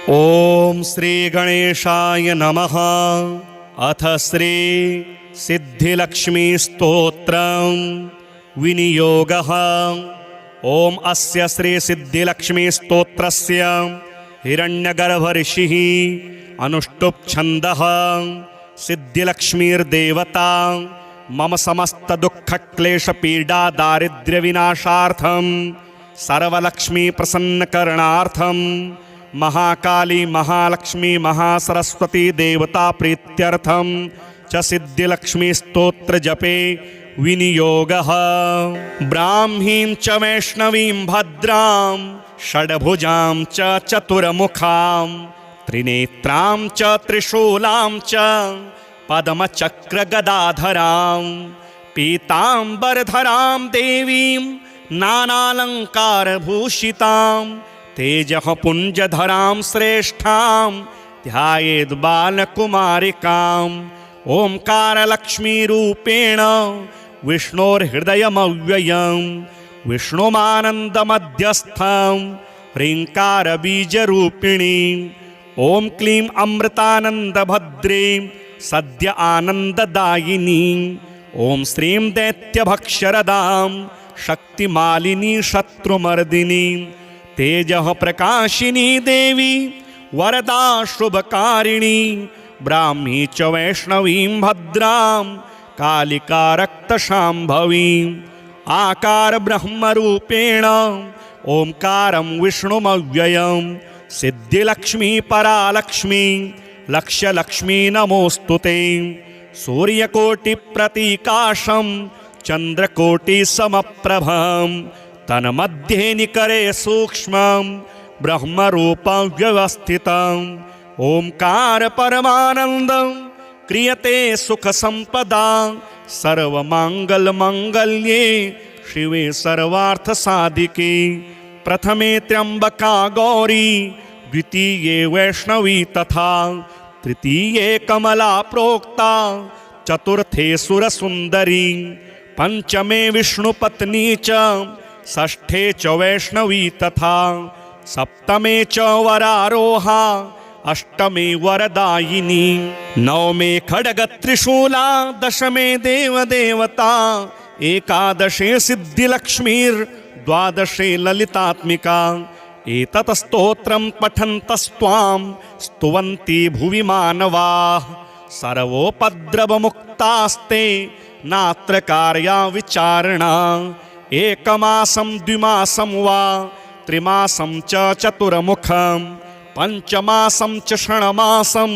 ओम श्री गणेशाय नमः। अथ श्री सिद्धिलक्ष्मी स्तोत्रं विनियोगः। ओम अस्य श्री सिद्धिलक्ष्मी स्तोत्रस्य हिरण्यगर्भ ऋषिः अनुष्टुप् छन्दः। सिद्धिलक्ष्मीर्देवता मम समस्त दुःख क्लेश पीडा दारिद्र्य विनाशार्थं सर्वलक्ष्मी प्रसन्नकरणार्थं महाकाली महालक्ष्मी महासरस्वती देवता प्रीत्यर्थं च सिद्धिलक्ष्मी स्तोत्र जपे विनियोगः। ब्राह्मीं च वैष्णवीं भद्रां षड्भुजां च चतुर्मुखां त्रिनेत्रां च त्रिशूलां च पद्मचक्रगदाधरां पीताम्बरधरां देवीं नानालङ्कारभूषितां तेजः पुञ्जधरां श्रेष्ठां ध्यायेद् बालकुमारिकाम्। ओंकारलक्ष्मीरूपेण विष्णोर्हृदयमव्ययं विष्णुमानन्दमध्यस्थं ह्रीङ्कारबीजरूपिणीं ॐ क्लीं अमृतानन्दभद्रीं सद्य आनन्ददायिनीं ॐ श्रीं दैत्यभक्षरदां शक्तिमालिनी शत्रुमर्दिनीं तेजः प्रकाशिनी देवी वरदा शुभकारिणी ब्राह्मी च वैष्णवीं भद्रां कालिका रक्तशाम्भवीं आकार ब्रह्मरूपेण ओंकारं विष्णुमव्ययं सिद्धिलक्ष्मी परालक्ष्मी लक्ष्यलक्ष्मी नमोस्तुते। सूर्यकोटिप्रतीकाशं चन्द्रकोटिसमप्रभं तन्मध्ये निकरे सूक्ष्मं ब्रह्मरूपं व्यवस्थितं ओंकार परमानन्दं क्रियते सुखसम्पदा सर्वमङ्गलमङ्गल्ये शिवे सर्वार्थसाधिके। प्रथमे त्र्यम्बका गौरी द्वितीये वैष्णवी तथा तृतीये कमला प्रोक्ता चतुर्थे सुरसुन्दरी पंचमे विष्णुपत्नी च षष्ठे च वैष्णवी तथा सप्तमे च वरारोहा अष्टमे वरदायिनी नवमे खड्गत्रिशूला दशमे देवदेवता एकादशे सिद्धिलक्ष्मीर्द्वादशे ललितात्मिका। एतत् स्तोत्रं पठन्तस्त्वां स्तुवन्ति भुवि मानवाः सर्वोपद्रवमुक्तास्ते नात्र कार्या विचारणा। एकमासं द्विमासं वा त्रिमासं च चतुर्मुखं पञ्चमासं च षण्मासं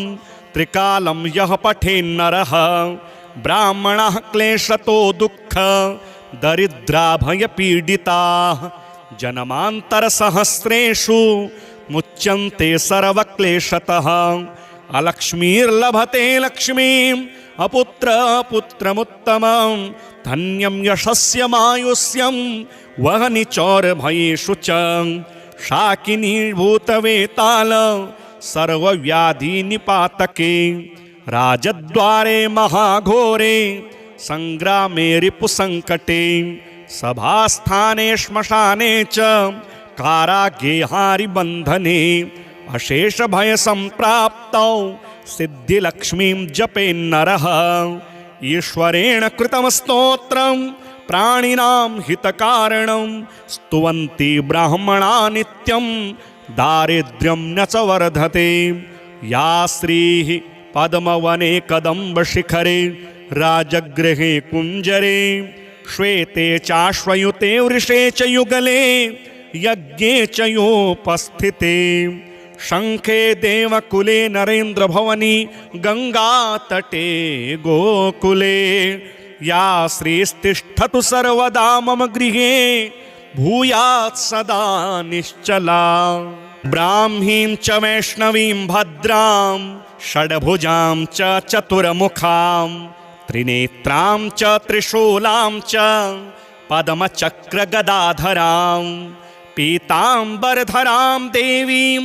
त्रिकालं यः पठेन्नरः ब्राह्मणः क्लेशतो दुःख दरिद्राभयपीडिताः जन्मान्तरसहस्रेषु मुच्यन्ते सर्वक्लेशतः। अलक्ष्मीर्लभते लक्ष्मीं अपुत्रपुत्रमुत्तमं धन्यं यशस्यमायुष्यं वहनि चौरभयेषु च शाकिनी भूतवेताल सर्वव्याधिनिपातके। राजद्वारे महाघोरे संग्रामे रिपुसङ्कटे सभास्थाने श्मशाने च कारागे हारिबन्धने अशेषभयसम्प्राप्तौ सिद्धिलक्ष्मीं जपेन्नरः। ईश्वरेण कृतं स्तोत्रं प्राणिनां हितकारणं स्तुवन्ति ब्राह्मणा नित्यं दारिद्र्यं न च वर्धते। या श्रीः पद्मवने कदम्बशिखरे राजगृहे कुञ्जरे श्वेते चाश्वयुते वृषे च युगले यज्ञे च योपस्थिते शंखे देवकुले नरेन्द्रभवनी गंगातटे गोकुले या श्रीस्तिष्ठतु सर्वदा मम गृहे भूयात् सदा निश्चला। ब्राह्मीं च वैष्णवीं भद्रां षड्भुजां च चतुर्मुखां त्रिनेत्रां च त्रिशूलां च पद्मचक्रगदाधरां पीताम्बरधरां देवीं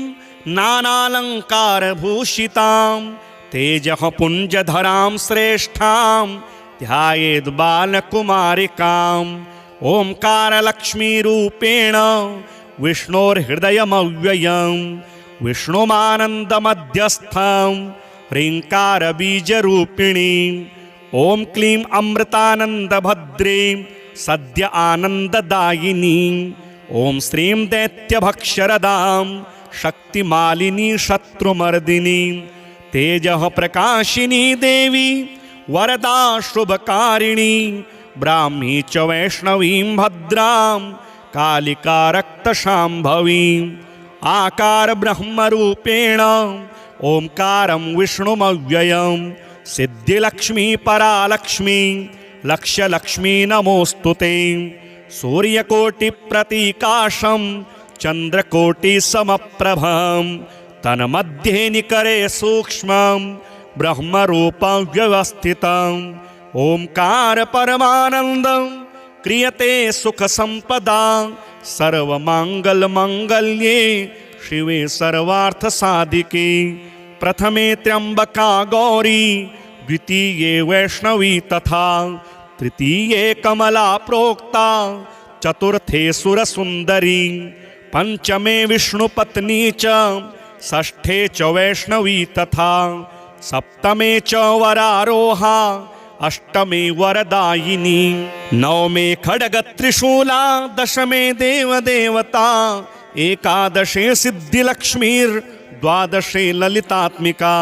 नानालङ्कारभूषितां तेजः पुञ्जधरां श्रेष्ठां ध्यायेद् बालकुमारिकाम्। ओंकारलक्ष्मीरूपेण विष्णोर्हृदयमव्ययं विष्णुमानन्दमध्यस्थं ह्रीङ्कारबीजरूपिणीं ॐ क्लीं अमृतानन्दभद्रीं सद्य आनन्ददायिनीं ॐ श्रीं दैत्यभक्षरदां शक्तिमालिनी शत्रुमर्दिनीं तेजः प्रकाशिनी देवी वरदा शुभकारिणी ब्राह्मी च वैष्णवीं भद्रां कालिका रक्तशाम्भवीं आकार ब्रह्मरूपेण ओंकारं विष्णुमव्ययं सिद्धिलक्ष्मी परालक्ष्मी लक्ष्यलक्ष्मी नमोस्तुते सूर्यकोटिप्रतीकाशं चन्द्रकोटिसमप्रभं तन्मध्ये निकरे सूक्ष्मं ब्रह्मरूपं व्यवस्थितम् ओंकार परमानन्दं क्रियते सुखसम्पदा सर्वमङ्गलमङ्गल्ये शिवे सर्वार्थसाधिके प्रथमे त्र्यम्बका गौरी द्वितीये वैष्णवी तथा तृतीये कमला प्रोक्ता चतुर्थे सुरसुन्दरी पंचमे विष्णुपत्नी च षष्ठे च वैष्णवी तथा सप्तमे च वरारोहा अष्टमे वरदायिनी नवमे खड्गत्रिशूला दशमे देवदेवता एकादशे सिद्धिलक्ष्मीर्द्वादशे ललितात्मिका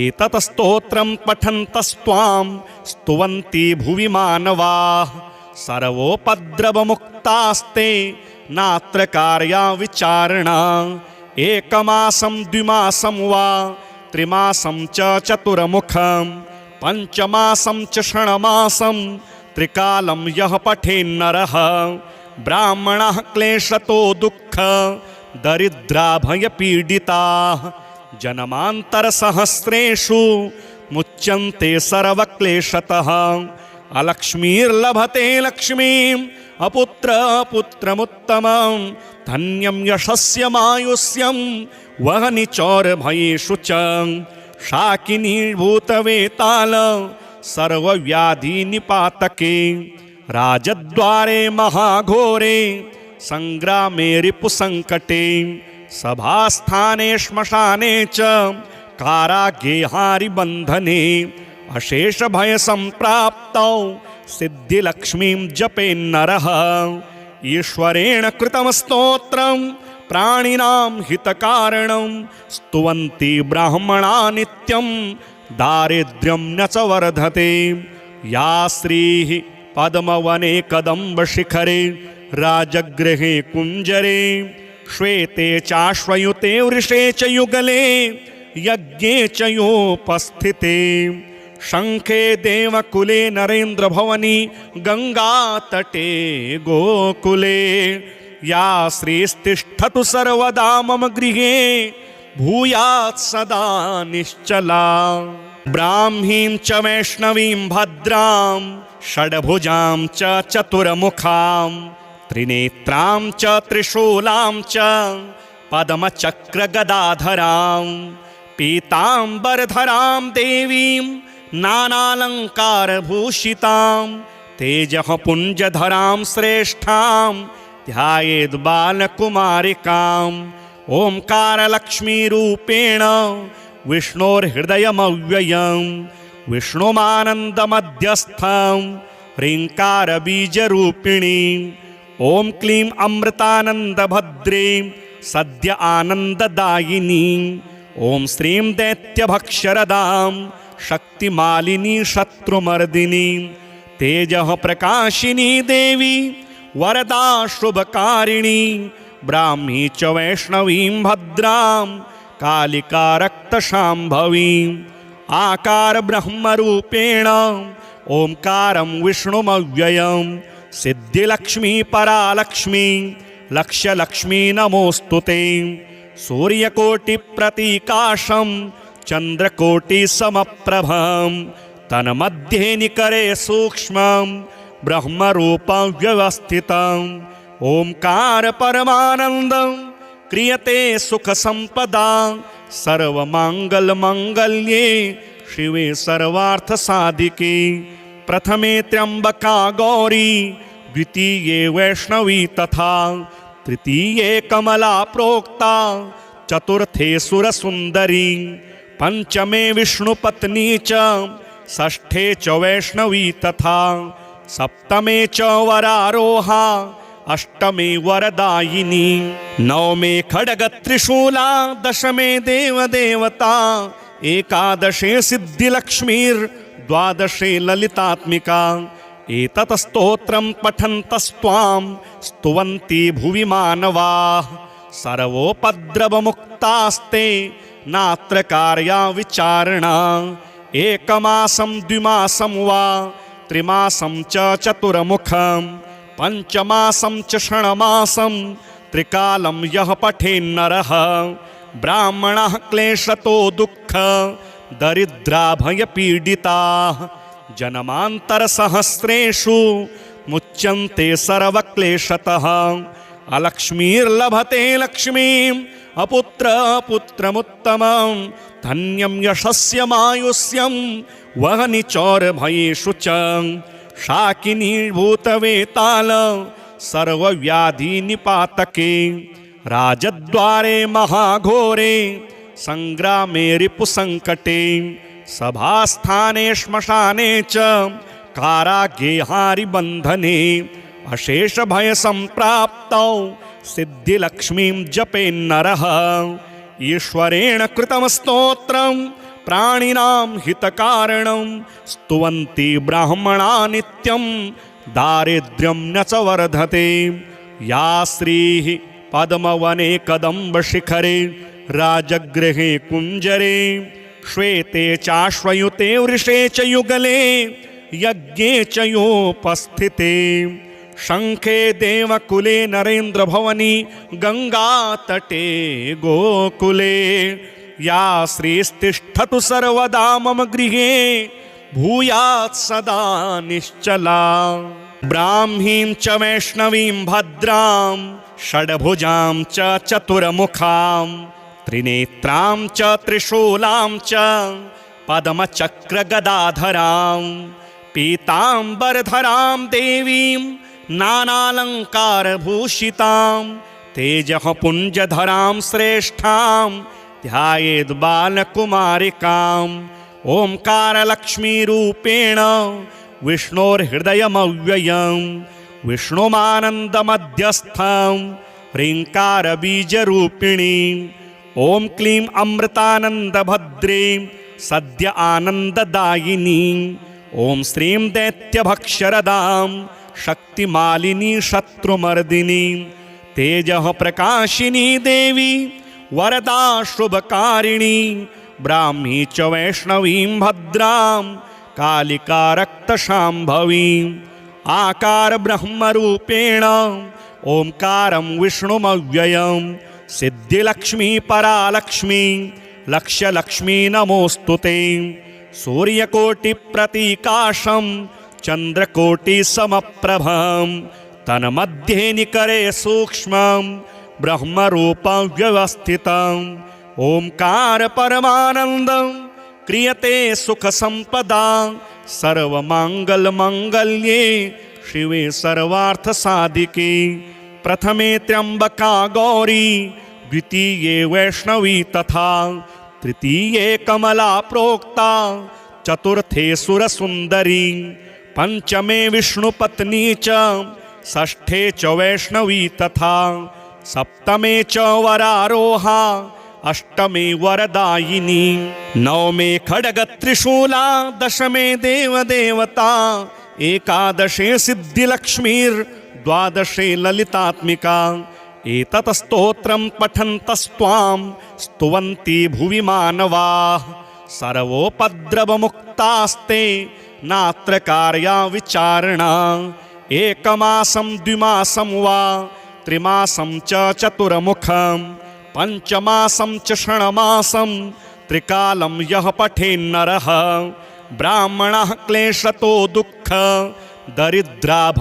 एतत् स्तोत्रं पठन्तस्त्वां स्तुवन्ति भुवि मानवाः सर्वोपद्रवमुक्तास्ते नात्र कार्या विचारणा एकमासं द्विमासं वा त्रिमासं च चतुर्मुखं पंचमासं च षण्मासं त्रिकालं यः पठेन्नरः ब्राह्मणः क्लेशतो दुःख दरिद्राभयपीडिताः जन्मान्तरसहस्रेषु मुच्यन्ते सर्वक्लेशतः अलक्ष्मीर्लभते लक्ष्मीम् अपुत्रपुत्रमुत्तमं धन्यं यशस्यमायुष्यं वहनि चौरभयेषु च शाकिनीभूतवेताल सर्वव्याधिनिपातके राजद्वारे महाघोरे संग्रामे रिपुसङ्कटे सभास्थाने श्मशाने च कारागेहारिबन्धने अशेषभयसम्प्राप्तौ सिद्धिलक्ष्मीं जपेन्नरः ईश्वरेण कृतं स्तोत्रं प्राणिनां हितकारणं स्तुवन्ति ब्राह्मणा नित्यं दारिद्र्यं न च वर्धते या श्रीः पद्मवने कदम्बशिखरे राजगृहे कुञ्जरे श्वेते चाश्वयुते वृषे च युगले यज्ञे च योपस्थिते शंखे देवकुले नरेन्द्रभवनी गंगातटे गोकुले या श्रीस्तिष्ठतु सर्वदा मम गृहे भूयात् सदा निश्चला ब्राह्मीं च वैष्णवीं भद्रां षड्भुजां च चतुर्मुखां त्रिनेत्रां च त्रिशूलां च पद्मचक्रगदाधरां पीताम्बरधरां देवीं नानालङ्कारभूषितां तेजः पुञ्जधरां श्रेष्ठां ध्यायेद् बालकुमारिकाम् ओंकारलक्ष्मीरूपेण विष्णोर्हृदयमव्ययं विष्णुमानन्दमध्यस्थं ह्रीङ्कारबीजरूपिणीं ॐ क्लीं अमृतानन्दभद्रीं सद्य आनन्ददायिनीं ॐ श्रीं दैत्यभक्षरदां शक्तिमालिनी शत्रुमर्दिनीं तेजः प्रकाशिनी देवी वरदा शुभकारिणी ब्राह्मी च वैष्णवीं भद्रां कालिका रक्तशाम्भवीं आकार ब्रह्मरूपेण ओंकारं विष्णुमव्ययं सिद्धिलक्ष्मी परालक्ष्मी लक्ष्यलक्ष्मी नमोस्तुते सूर्यकोटिप्रतीकाशं चन्द्रकोटिसमप्रभं तन्मध्ये निकरे सूक्ष्मं ब्रह्मरूपं व्यवस्थितम् ओंकार परमानन्दं क्रियते सुखसम्पदा सर्वमङ्गलमङ्गल्ये शिवे सर्वार्थसाधिके प्रथमे त्र्यम्बका गौरी द्वितीये वैष्णवी तथा तृतीये कमला प्रोक्ता चतुर्थे सुरसुन्दरी पञ्चमे विष्णुपत्नी च षष्ठे च वैष्णवी तथा सप्तमे च वरारोहा अष्टमे वरदायिनी नवमे खड्गत्रिशूला दशमे देवदेवता एकादशे सिद्धिलक्ष्मीर्द्वादशे ललितात्मिका एतत् स्तोत्रं पठन्तस्त्वां स्तुवन्ति भुवि मानवाः सर्वोपद्रवमुक्तास्ते नात्र कार्या विचारणा एकमासं द्विमासं वा त्रिमासं च चतुर्मुखं पञ्चमासं च षण्मासं त्रिकालं यः पठेन्नरः ब्राह्मणः क्लेशतो दुःख दरिद्राभयपीडिताः जन्मान्तरसहस्रेषु मुच्यन्ते सर्वक्लेशतः अलक्ष्मीर्लभते लक्ष्मीम् अपुत्रपुत्रमुत्तमं धन्यं यशस्यमायुष्यं वहनि चौरभयेषु च शाकिनीभूतवेताल सर्वव्याधिनिपातके राजद्वारे महाघोरे संग्रामे रिपुसङ्कटे सभास्थाने श्मशाने च कारागेहारिबन्धने अशेषभयसम्प्राप्तौ सिद्धिलक्ष्मीं जपेन्नरः ईश्वरेण कृतं स्तोत्रं प्राणिनां हितकारणं स्तुवन्ति ब्राह्मणा नित्यं दारिद्र्यं न च वर्धते या श्रीः पद्मवने कदम्बशिखरे राजगृहे कुञ्जरे श्वेते चाश्वयुते वृषे च युगले यज्ञे च योपस्थिते शङ्खे देवकुले नरेन्द्रभवनि गङ्गातटे गोकुले या श्रीस्तिष्ठतु सर्वदा मम गृहे भूयात् सदा निश्चला ब्राह्मीं च वैष्णवीं भद्रां षड्भुजां च चतुर्मुखां त्रिनेत्रां च त्रिशूलां च पद्मचक्रगदाधरां पीताम्बरधरां देवीं नानालङ्कारभूषितां तेजः पुञ्जधरां श्रेष्ठां ध्यायेद् बालकुमारिकाम् ओंकारलक्ष्मीरूपेण विष्णोर्हृदयमव्ययं विष्णुमानन्दमध्यस्थं ह्रीङ्कारबीजरूपिणीं ॐ क्लीं अमृतानन्दभद्रीं सद्य आनन्ददायिनीं ॐ श्रीं दैत्यभक्षरदां शक्तिमालिनी शत्रुमर्दिनी तेजः प्रकाशिनी देवी वरदा शुभकारिणी ब्राह्मी च वैष्णवीं भद्रां कालिका रक्तशाम्भवीं आकार ब्रह्मरूपेण ओंकारं विष्णुमव्ययं सिद्धिलक्ष्मी परालक्ष्मी लक्ष्यलक्ष्मी नमोस्तुते सूर्यकोटिप्रतीकाशं चन्द्रकोटिसमप्रभं तन्मध्ये निकरे सूक्ष्मं ब्रह्मरूपं व्यवस्थितम् ओंकार परमानन्दं क्रियते सुखसम्पदा सर्वमङ्गलमङ्गल्ये शिवे सर्वार्थसाधिके प्रथमे त्र्यम्बका गौरी द्वितीये वैष्णवी तथा तृतीये कमला प्रोक्ता चतुर्थे सुरसुन्दरी पंचमे विष्णुपत्नी च षष्ठे च वैष्णवी तथा सप्तमे च वरारोहा अष्टमे वरदायिनी नवमे खड्गत्रिशूला दशमे देवदेवता एकादशे सिद्धिलक्ष्मीर्द्वादशे ललितात्मिका एतत् स्तोत्रं पठन्तस्त्वां स्तुवन्ति भुवि मानवाः सर्वोपद्रवमुक्तास्ते नात्र कार्या विचारणा एकमासं द्विमासं वा त्रिमासं च चतुर्मुखं पञ्चमासं च षण्मासं त्रिकालं यः पठेन्नरः ब्राह्मणः क्लेशतो दुःख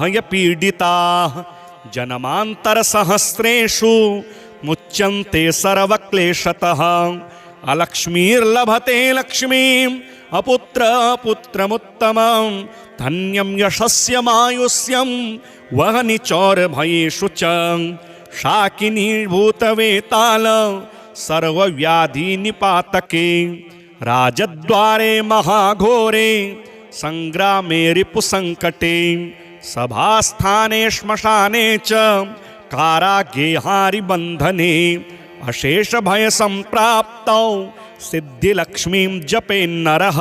दरिद्राभयपीडिताः जन्मान्तरसहस्रेषु मुच्यन्ते सर्वक्लेशतः अलक्ष्मीर्लभते लक्ष्मीम् अपुत्रपुत्रमुत्तमं धन्यं यशस्यमायुष्यं वहनि चौरभयेषु च शाकिनीभूतवेताल सर्वव्याधिनिपातके राजद्वारे महाघोरे संग्रामे रिपुसंकटे सभास्थाने श्मशाने च कारागे हारिबन्धने अशेष भय संप्राप्तौ सिद्धिलक्ष्मीं जपेन्नरः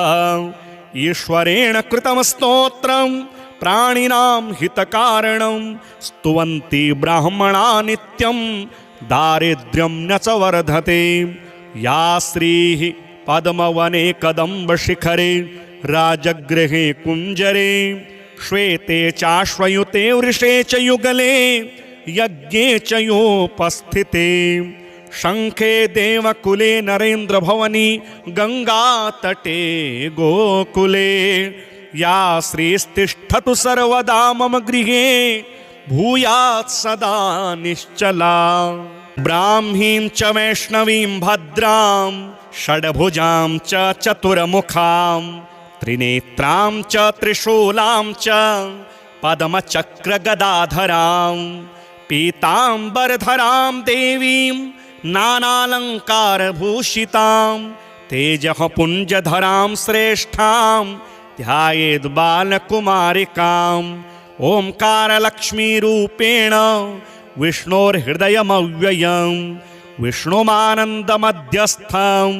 ईश्वरेण कृतं स्तोत्रं प्राणिनां हितकारणं स्तुवन्ति ब्राह्मणा नित्यं दारिद्र्यं न च वर्धते या श्रीः पद्मवने कदम्बशिखरे राजगृहे कुञ्जरे श्वेते चाश्वयुते वृषे च युगले यज्ञे च योपस्थिते शंखे देवकुले नरेन्द्रभवनी गंगातटे गोकुले या श्रीस्तिष्ठतु सर्वदा मम गृहे भूयात् सदा निश्चला ब्राह्मीं च वैष्णवीं भद्रां षड्भुजां च चतुर्मुखां त्रिनेत्रां च त्रिशूलां च पद्मचक्रगदाधरां पीताम्बरधरां देवीं नानालङ्कारभूषितां तेजः पुञ्जधरां श्रेष्ठां ध्यायेद् बालकुमारिकाम् ओंकारलक्ष्मीरूपेण विष्णोर्हृदयमव्ययं विष्णुमानन्दमध्यस्थं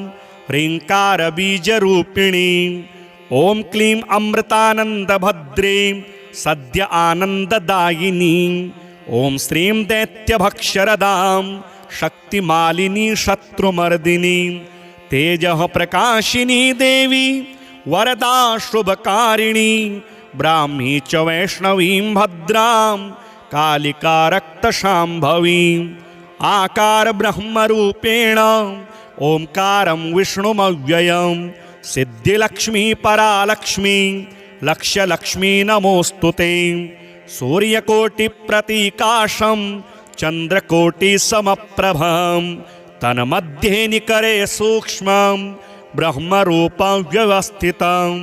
ह्रीङ्कारबीजरूपिणीं ॐ क्लीं अमृतानन्दभद्रीं सद्य आनन्ददायिनीं ॐ श्रीं दैत्यभक्षरदां शक्तिमालिनी शत्रुमर्दिनी तेजः प्रकाशिनी देवी वरदा शुभकारिणी ब्राह्मी च वैष्णवीं भद्रां कालिका रक्तशाम्भवीं आकार ब्रह्मरूपेण ओंकारं विष्णुमव्ययं सिद्धिलक्ष्मी परालक्ष्मी लक्ष्यलक्ष्मी नमोस्तुते सूर्यकोटिप्रतीकाशं चन्द्रकोटिसमप्रभं तन्मध्ये निकरे सूक्ष्मं ब्रह्मरूपं व्यवस्थितम्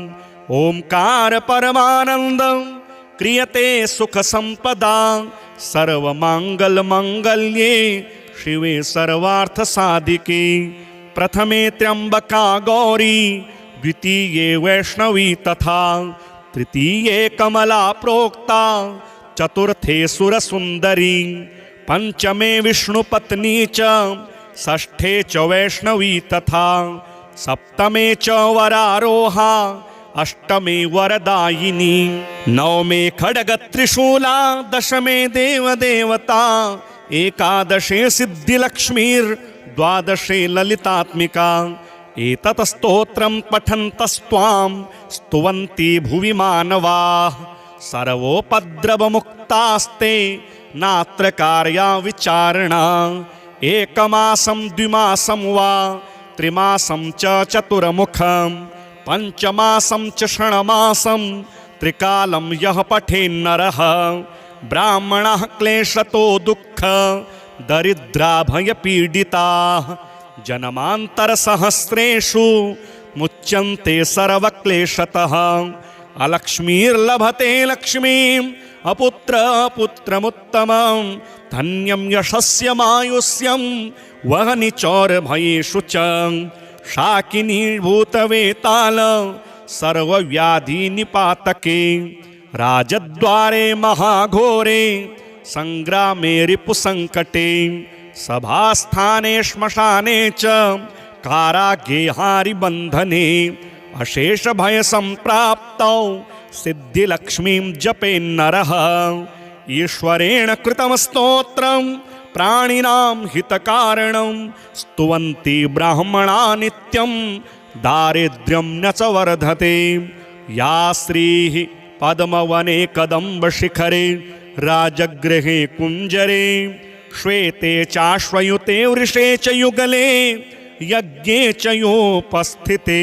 ओंकार परमानन्दं क्रियते सुखसम्पदा सर्वमङ्गलमङ्गल्ये शिवे सर्वार्थसाधिके प्रथमे त्र्यम्बका गौरी द्वितीये वैष्णवी तथा तृतीये कमला प्रोक्ता चतुर्थे सुरसुन्दरी पंचमे विष्णुपत्नी च षष्ठे च वैष्णवी तथा सप्तमे च वरारोहा अष्टमे वरदायिनी नवमे खड्गत्रिशूला दशमे देवदेवता एकादशे सिद्धिलक्ष्मीर्द्वादशे ललितात्मिका एतत् स्तोत्रं पठन्तस्त्वां स्तुवन्ति भुवि मानवाः सर्वोपद्रवमुक्तास्ते नात्र कार्या विचारणा एकमासं द्विमासं वा त्रिमासं च चतुर्मुखं पंचमासं च षण्मासं त्रिकालं यः पठेन्नरः ब्राह्मणः क्लेशतो दुःख दरिद्राभयपीडिताः जन्मान्तरसहस्रेषु मुच्यन्ते सर्वक्लेशतः अलक्ष्मीर्लभते लक्ष्मीम् अपुत्रपुत्रमुत्तमं धन्यं यशस्यमायुष्यं वहनि चौरभयेषु च शाकिनीभूतवेताल सर्वव्याधिनिपातके राजद्वारे महाघोरे संग्रामे रिपुसंकटे सभास्थाने श्मशाने च कारागे हारिबन्धने अशेष भय संप्राप्तौ सिद्धिलक्ष्मीं जपेन्नरः ईश्वरेण कृतं स्तोत्रं प्राणिनां हितकारणं स्तुवन्ति ब्राह्मणा नित्यं दारिद्र्यं न च वर्धते या श्रीः पद्मवने कदम्बशिखरे राजगृहे कुञ्जरे श्वेते चाश्वयुते वृषे च युगले यज्ञे च योपस्थिते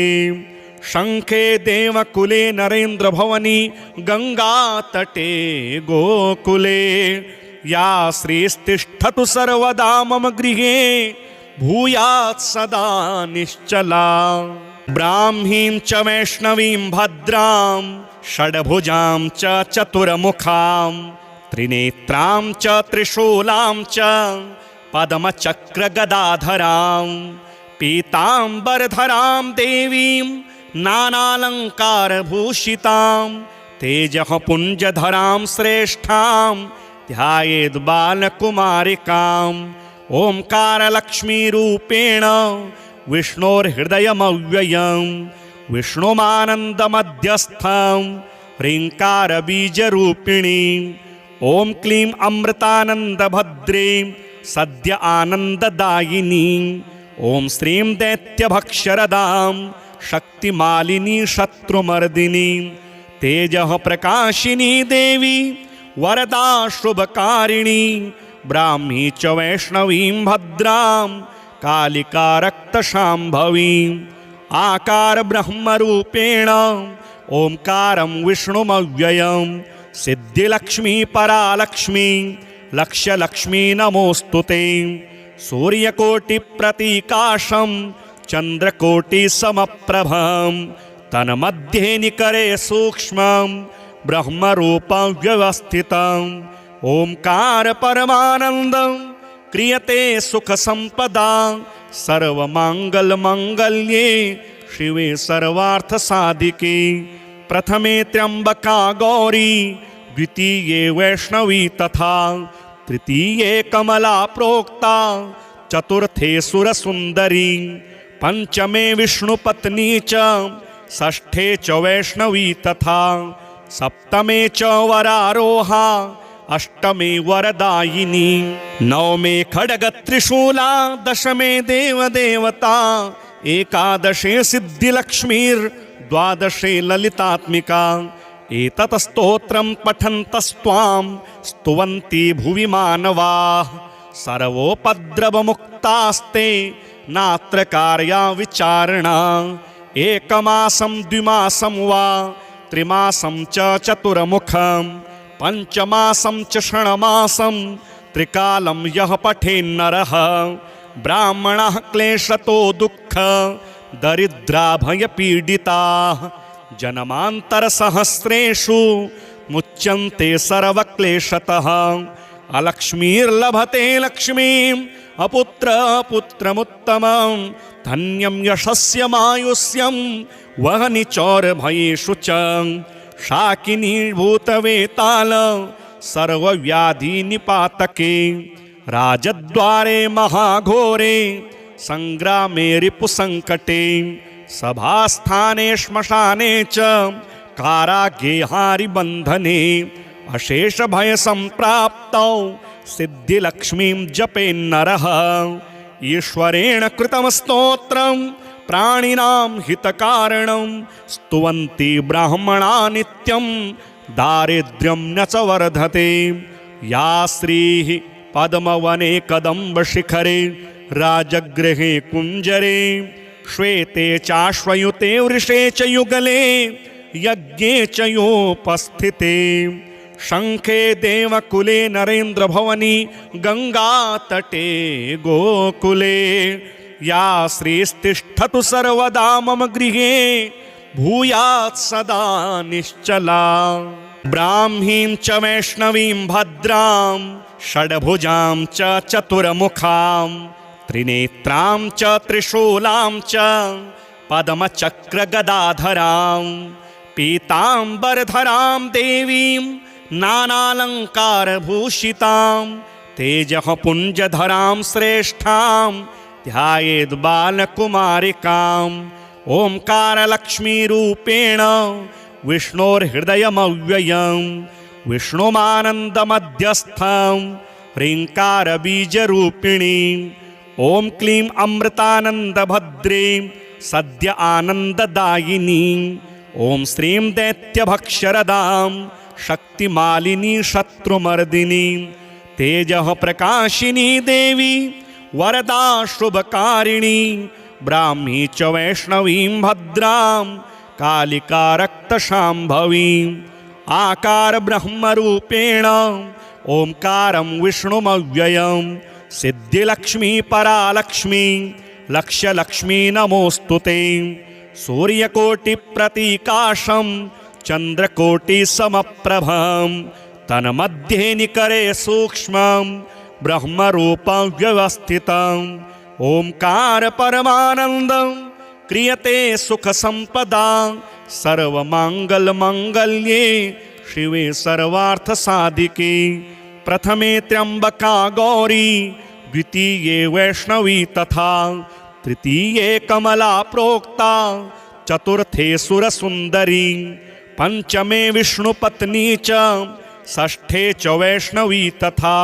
शंखे देवकुले नरेन्द्रभवनी गंगातटे गोकुले या श्रीस्तिष्ठतु सर्वदा मम गृहे भूयात् सदा निश्चला ब्राह्मीं च वैष्णवीं भद्रां षड्भुजां च चतुर्मुखां त्रिनेत्रां च त्रिशूलां च पद्मचक्रगदाधरां पीताम्बरधरां देवीं नानालङ्कारभूषितां तेजः पुञ्जधरां श्रेष्ठां ध्यायेद् बालकुमारिकाम् ओंकारलक्ष्मीरूपेण विष्णोर्हृदयमव्ययं विष्णुमानन्दमध्यस्थं ह्रीङ्कारबीजरूपिणीं ॐ क्लीं अमृतानन्दभद्रीं सद्य आनन्ददायिनीं ॐ श्रीं दैत्यभक्षरदां शक्तिमालिनी शत्रुमर्दिनीं तेजः प्रकाशिनी देवी वरदा शुभकारिणी ब्राह्मी च वैष्णवीं भद्रां कालिका रक्तशाम्भवीं आकार ब्रह्मरूपेण ओंकारं विष्णुमव्ययं सिद्धिलक्ष्मी परालक्ष्मी लक्ष्यलक्ष्मी नमोऽस्तु ते सूर्यकोटिप्रतीकाशं चन्द्रकोटिसमप्रभं तन्मध्ये निकरे सूक्ष्मं ब्रह्मरूपं व्यवस्थितम् ओंकार परमानंदं क्रियते सुख संपदा सर्वमंगल मंगल्ये शिवे सर्वार्थ साधिके प्रथमे त्र्यंबका गौरी द्वितीये वैष्णवी तथा तृतीये कमला प्रोक्ता चतुर्थे सुरसुंदरी पंचमे विष्णुपत्नी च षष्ठे च वैष्णवी तथा सप्तमे च वरारोहा अष्टमे वरदायिनी नवमे खड्गत्रिशूला दशमे देवदेवता एकादशे सिद्धिलक्ष्मीर्द्वादशे ललितात्मिका एतत् स्तोत्रं पठन्तस्त्वां स्तुवन्ति भुवि मानवाः सर्वोपद्रवमुक्तास्ते नात्र कार्या विचारणा एकमासं द्विमासं वा त्रिमासं च चतुर्मुखं पंचमासं च षण्मासं त्रिकालं यः पठेन्नरः ब्राह्मणः क्लेशतो दुःख दरिद्राभयपीडिताः जन्मान्तरसहस्रेषु मुच्यन्ते सर्वक्लेशतः अलक्ष्मीर्लभते लक्ष्मीम् अपुत्रपुत्रमुत्तमं धन्यं यशस्यमायुष्यं वहनि चौरभयेषु च शाकिनीभूतवेताल सर्वव्याधिनिपातके राजद्वारे महाघोरे संग्रामे रिपुसंकटे सभास्थाने श्मशाने च कारागेहारिबन्धने अशेषभयसम्प्राप्तौ सिद्धिलक्ष्मीं जपेन्नरः ईश्वरेण कृतं स्तोत्रं प्राणिनां हितकारणं स्तुवन्ति ब्राह्मणा नित्यं दारिद्र्यं न च वर्धते या श्रीः पद्मवने कदम्बशिखरे राजगृहे कुञ्जरे श्वेते चाश्वयुते वृषे च युगले यज्ञे च योपस्थिते शंखे देवकुले नरेन्द्रभवनी गंगातटे गोकुले या श्रीस्तिष्ठतु सर्वदा मम गृहे भूयात् सदा निश्चला ब्राह्मीं च वैष्णवीं भद्रां षड्भुजां च चतुर्मुखां त्रिनेत्रां च त्रिशूलां च पद्मचक्रगदाधरां पीताम्बरधरां देवीं नानालङ्कारभूषितां तेजः पुञ्जधरां श्रेष्ठां ध्यायेद् बालकुमारिकाम् ओंकारलक्ष्मीरूपेण विष्णोर्हृदयमव्ययं विष्णुमानन्दमध्यस्थं ह्रीङ्कारबीजरूपिणीं ॐ क्लीं अमृतानन्दभद्रीं सद्य आनन्ददायिनीं ॐ श्रीं दैत्यभक्षरदां शक्तिमालिनी शत्रुमर्दिनीं तेजः प्रकाशिनी देवी वरदा शुभकारिणी ब्राह्मी च वैष्णवीं भद्रां कालिका रक्तशाम्भवीं आकार ब्रह्मरूपेण ओंकारं विष्णुमव्ययं सिद्धिलक्ष्मी परालक्ष्मी लक्ष्यलक्ष्मी नमोऽस्तु ते सूर्यकोटिप्रतीकाशं चन्द्रकोटिसमप्रभं तन्मध्ये निकरे सूक्ष्मं ब्रह्मरूपं व्यवस्थितं ओंकार परमानन्दं क्रियते सुखसम्पदा सर्वमङ्गलमङ्गल्ये शिवे सर्वार्थसाधिके प्रथमे त्र्यम्बका गौरी द्वितीये वैष्णवी तथा तृतीये कमला प्रोक्ता चतुर्थे सुरसुन्दरी पंचमे विष्णुपत्नी च षष्ठे च वैष्णवी तथा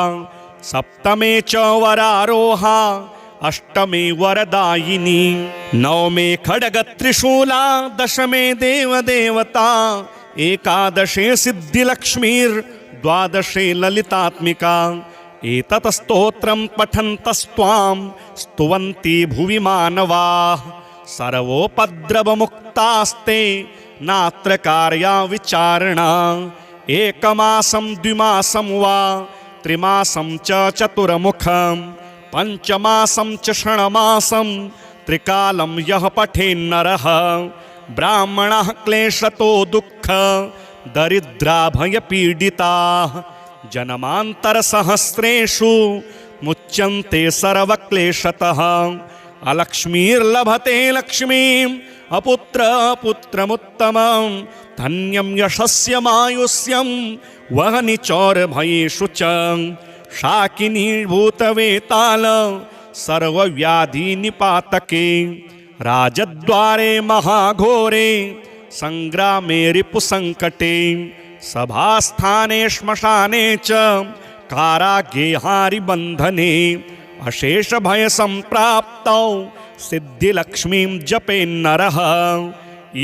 सप्तमे च वरारोहा अष्टमे वरदायिनी नवमे खड्गत्रिशूला दशमे देवदेवता एकादशे सिद्धिलक्ष्मीर्द्वादशे ललितात्मिका एतत् स्तोत्रं पठन्तस्त्वां स्तुवन्ति भुवि मानवाः सर्वोपद्रवमुक्तास्ते नात्र कार्या विचारणा एकमासं द्विमासं वा त्रिमासं च चतुर्मुखं पंचमासं च षण्मासं त्रिकालं यः पठेन्नरः ब्राह्मणः क्लेशतो दुःख दरिद्राभयपीडिताः जन्मान्तरसहस्रेषु मुच्यन्ते सर्वक्लेशतः अलक्ष्मीर्लभते लक्ष्मीम् अपुत्रपुत्रमुत्तमं धन्यं यशस्यमायुष्यं वहनि चौरभयेषु च शाकिनी भूतवेताल सर्वव्याधिनिपातके राजद्वारे महाघोरे संग्रामे रिपुसंकटे सभास्थाने श्मशाने च कारागे हारिबन्धने अशेषभयसम्प्राप्तौ सिद्धिलक्ष्मीं जपेन्नरः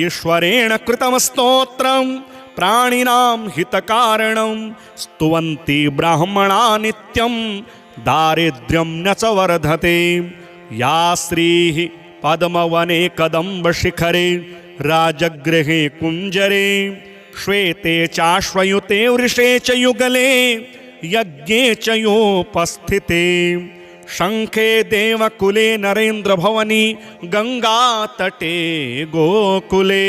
ईश्वरेण कृतं स्तोत्रं प्राणिनां हितकारणं स्तुवन्ति ब्राह्मणा नित्यं दारिद्र्यं न च वर्धते या श्रीः पद्मवने कदम्बशिखरे राजगृहे कुञ्जरे श्वेते चाश्वयुते वृषे च युगले यज्ञे च योपस्थिते शंखे देवकुले नरेन्द्रभवनी गंगातटे गोकुले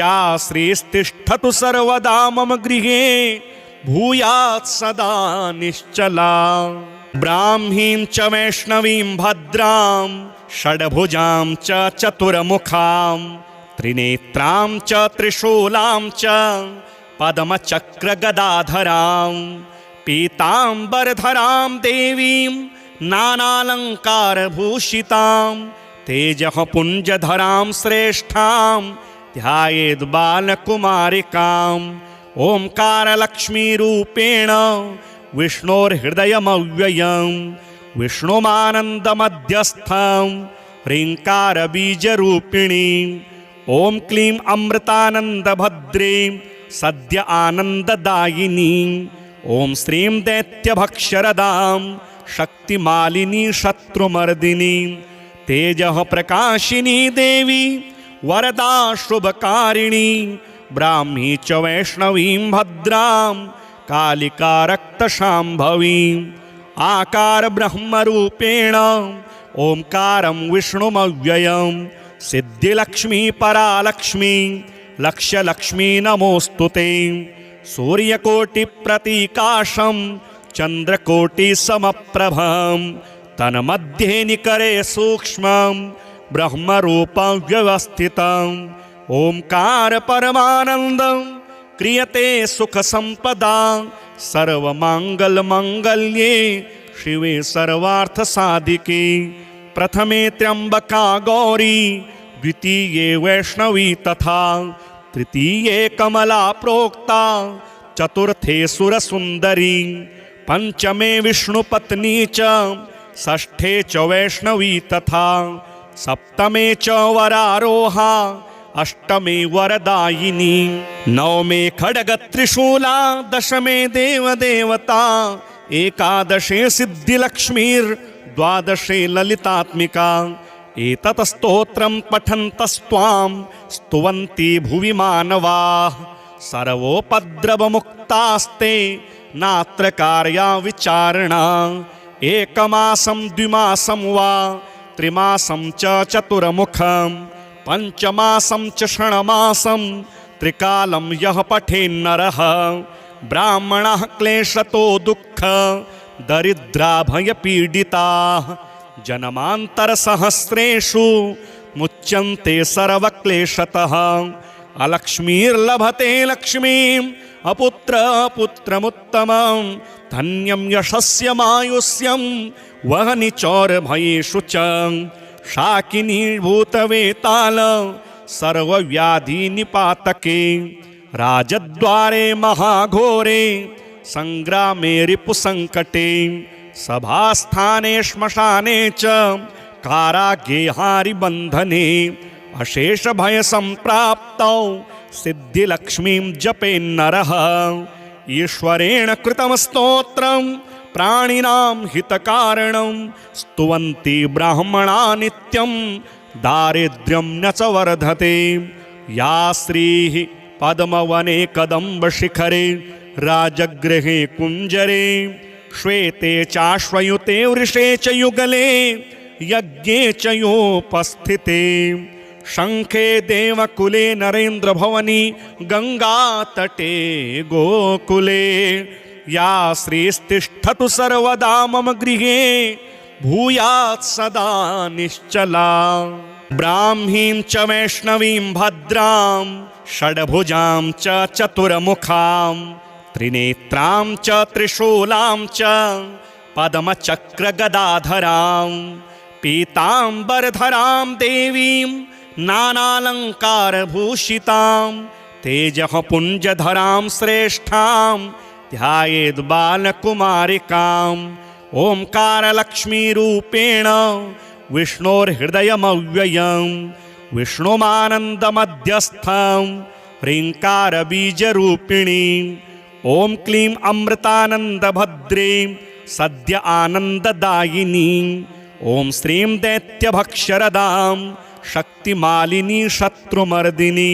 या श्रीस्तिष्ठतु सर्वदा मम गृहे भूयात् सदा निश्चला ब्राह्मीं च वैष्णवीं भद्रां षड्भुजां च चतुर्मुखां त्रिनेत्रां च त्रिशूलां च पद्मचक्रगदाधरां पीताम्बरधरां देवीं नानालङ्कारभूषितां तेजः पुञ्जधरां श्रेष्ठां ध्यायेद् बालकुमारिकाम् ओंकारलक्ष्मीरूपेण विष्णोर्हृदयमव्ययं विष्णुमानन्दमध्यस्थं ह्रीङ्कारबीजरूपिणीं ॐ क्लीं अमृतानन्दभद्रीं सद्य आनन्ददायिनीं ॐ श्रीं दैत्यभक्षरदां शक्तिमालिनी शत्रुमर्दिनी तेजः प्रकाशिनी देवी वरदा शुभकारिणी ब्राह्मी च वैष्णवीं भद्रां कालिका रक्तशाम्भवीं आकार ब्रह्मरूपेण ओंकारं विष्णुमव्ययं सिद्धिलक्ष्मी परालक्ष्मी लक्ष्यलक्ष्मी नमोस्तुते सूर्यकोटिप्रतीकाशं चन्द्रकोटिसमप्रभं तन्मध्ये निकरे सूक्ष्मं ब्रह्मरूपं व्यवस्थितम् ओंकार परमानन्दं क्रियते सुखसम्पदा सर्वमङ्गलमङ्गल्ये शिवे सर्वार्थसाधिके प्रथमे त्र्यम्बका गौरी द्वितीये वैष्णवी तथा तृतीये कमला प्रोक्ता चतुर्थे सुरसुन्दरी पंचमे विष्णुपत्नी च षष्ठे च वैष्णवी तथा सप्तमे च वरारोहा अष्टमे वरदायिनी नवमे खड्गत्रिशूला दशमे देवदेवता एकादशे सिद्धिलक्ष्मीर्द्वादशे ललितात्मिका एतत् स्तोत्रं पठन्तस्त्वां स्तुवन्ति भुवि मानवाः सर्वोपद्रवमुक्तास्ते नात्र कार्या विचारणा एकमासं द्विमासं वा त्रिमासं च चतुर्मुखं पंचमासं च षण्मासं त्रिकालं यः पठेन्नरः ब्राह्मणः क्लेशतो दुःख दरिद्राभयपीडिताः जन्मान्तरसहस्रेषु मुच्यन्ते सर्वक्लेशतः अलक्ष्मीर्लभते लक्ष्मीम् अपुत्रपुत्रमुत्तमं धन्यं यशस्यमायुष्यं वहनि चौरभयेषु च शाकिनीभूतवेताल सर्वव्याधिनिपातके राजद्वारे महाघोरे संग्रामे रिपुसंकटे सभास्थाने श्मशाने च कारागेहारि बंधने अशेष भय संप्राप्तौ सिद्धिलक्ष्मीं जपेन्नरः ईश्वरेण कृतं स्तोत्रं प्राणिनां हितकारणं स्तुवन्ति ब्राह्मणा नित्यं दारिद्र्यं न च वर्धते या श्रीः पद्मवने कदम्बशिखरे राजगृहे कुञ्जरे श्वेते चाश्वयुते वृषे च युगले यज्ञे च योपस्थिते शंखे देवकुले नरेन्द्रभवनी गंगातटे गोकुले या श्रीस्तिष्ठतु सर्वदा मम गृहे भूयात् सदा निश्चला ब्राह्मीं च वैष्णवीं भद्रां षड्भुजां च चतुर्मुखां त्रिनेत्रां च त्रिशूलां च पद्मचक्रगदाधरां पीताम्बरधरां देवीं नानालङ्कारभूषितां तेजः पुञ्जधरां श्रेष्ठां ध्यायेद् बालकुमारिकाम् ओंकारलक्ष्मीरूपेण विष्णोर्हृदयमव्ययं विष्णुमानन्दमध्यस्थं ह्रीङ्कारबीजरूपिणीं ॐ क्लीं अमृतानन्दभद्रीं सद्य आनन्ददायिनीं ॐ श्रीं दैत्यभक्षरदां शक्तिमालिनी शत्रुमर्दिनी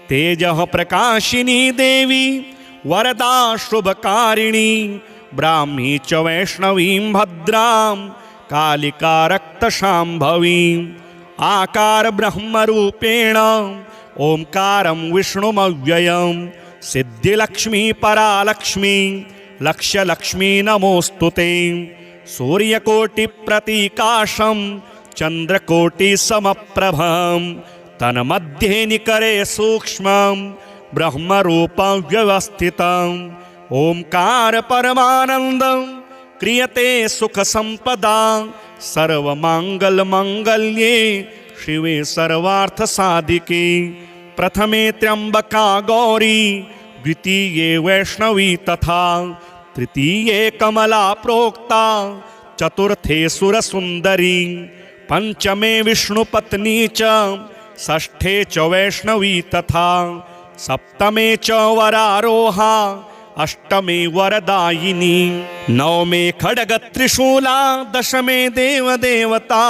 तेजः प्रकाशिनी देवी वरदा शुभकारिणी ब्राह्मी च वैष्णवीं भद्रां कालिका रक्तशाम्भवीं आकार ब्रह्मरूपेण ओंकारं विष्णुमव्ययं सिद्धिलक्ष्मी परालक्ष्मी लक्ष्यलक्ष्मी नमोऽस्तुते सूर्यकोटिप्रतीकाशं चन्द्रकोटिसमप्रभं तन्मध्ये निकरे सूक्ष्मं ब्रह्मरूपं व्यवस्थितम् ओंकार परमानन्दं क्रियते सुखसंपदा सर्वमङ्गलमङ्गल्ये शिवे सर्वार्थसाधिके प्रथमे त्र्यम्बका गौरी द्वितीये वैष्णवी तथा तृतीये कमला प्रोक्ता चतुर्थे सुरसुन्दरी पंचमे विष्णुपत्नी च षष्ठे च वैष्णवी तथा सप्तमे च वरारोहा अष्टमे वरदायिनी नवमे खड्गत्रिशूला दशमे देवदेवता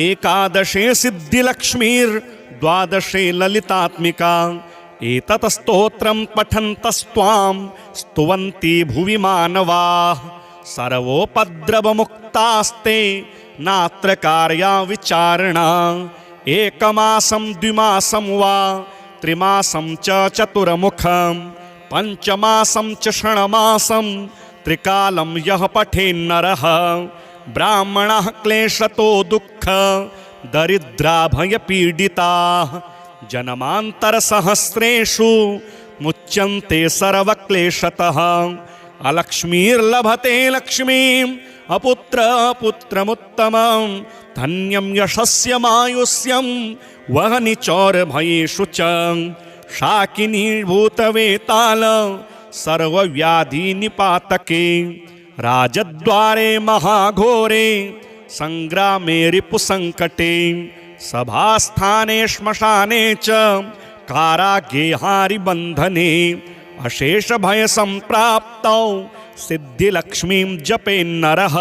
एकादशे सिद्धिलक्ष्मीर्द्वादशे ललितात्मिका एतत् स्तोत्रं पठन्तस्त्वां स्तुवन्ति भुवि मानवाः सर्वोपद्रवमुक्तास्ते नात्र कार्या विचारणा एकमासं द्विमासं वा त्रिमासं च चतुर्मुखं पंचमासं च षण्मासं त्रिकालं यः पठेन्नरः ब्राह्मणः क्लेशतो दुःख दरिद्राभयपीडिताः जन्मान्तरसहस्रेषु मुच्यन्ते सर्वक्लेशतः अलक्ष्मीर्लभते लक्ष्मीम् अपुत्रपुत्रमुत्तमं धन्यं यशस्यमायुष्यं वहनि चौरभयेषु च शाकिनीभूतवेताल सर्वव्याधिनिपातके राजद्वारे महाघोरे संग्रामे रिपुसंकटे सभास्थाने श्मशाने च कारागेहारि बंधने अशेष भय संप्राप्तौ सिद्धिलक्ष्मीं जपेन्नरः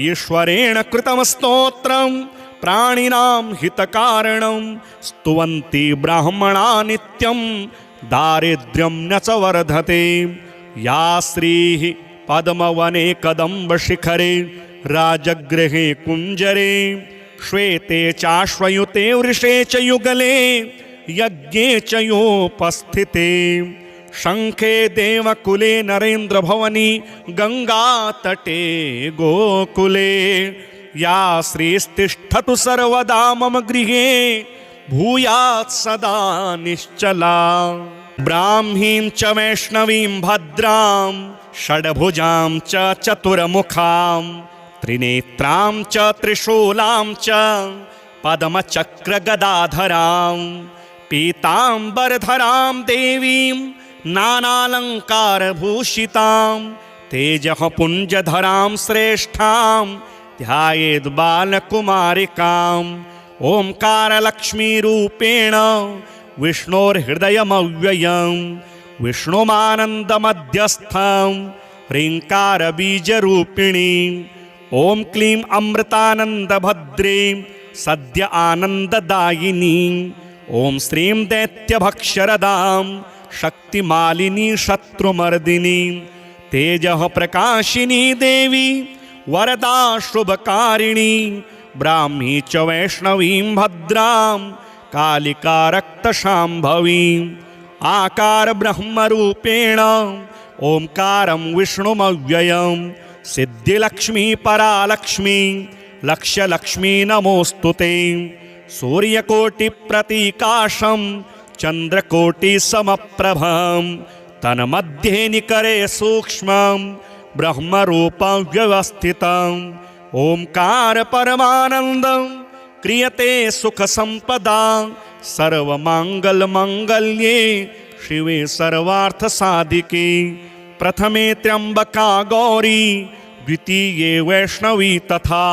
ईश्वरेण कृतं स्तोत्रं प्राणिनां हितकारणं स्तुवन्ति ब्राह्मणा नित्यं दारिद्र्यं न च वर्धते या श्रीः पद्मवने कदम्बशिखरे राजगृहे कुञ्जरे श्वेते चाश्वयुते वृषे च युगले यज्ञे च योपस्थिते शङ्खे देवकुले नरेन्द्रभवनी गङ्गातटे गोकुले या श्रीस्तिष्ठतु सर्वदा मम गृहे भूयात् सदा निश्चला। ब्राह्मीं च वैष्णवीं भद्रां षड्भुजां च चतुर्मुखां त्रिनेत्रां च त्रिशूलां च पद्मचक्रगदाधरां पीताम्बरधरां देवीं नानालङ्कारभूषितां तेजः पुञ्जधरां श्रेष्ठां ध्यायेद् बालकुमारिकाम्। ओंकारलक्ष्मीरूपेण विष्णोर्हृदयमव्ययं विष्णुमानन्दमध्यस्थं ह्रीङ्कारबीजरूपिणीं ॐ क्लीं अमृतानन्दभद्रीं सद्य आनन्ददायिनीं ॐ श्रीं दैत्यभक्षरदां शक्तिमालिनी शत्रुमर्दिनीं तेजः प्रकाशिनी देवी वरदा शुभकारिणी ब्राह्मी च वैष्णवीं भद्रां कालिका रक्तशाम्भवीं आकार ब्रह्मरूपेण ओंकारं विष्णुमव्ययं सिद्धिलक्ष्मी परालक्ष्मी लक्ष्यलक्ष्मी नमोस्तुते। सूर्यकोटिप्रतीकाशं चन्द्रकोटिसमप्रभं तन्मध्ये निकरे सूक्ष्मं ब्रह्मरूपं व्यवस्थितम् ओंकार परमानन्दं क्रियते सुखसम्पदा सर्वमङ्गलमङ्गल्ये शिवे सर्वार्थसाधिके। प्रथमे त्र्यम्बका गौरी द्वितीये वैष्णवी तथा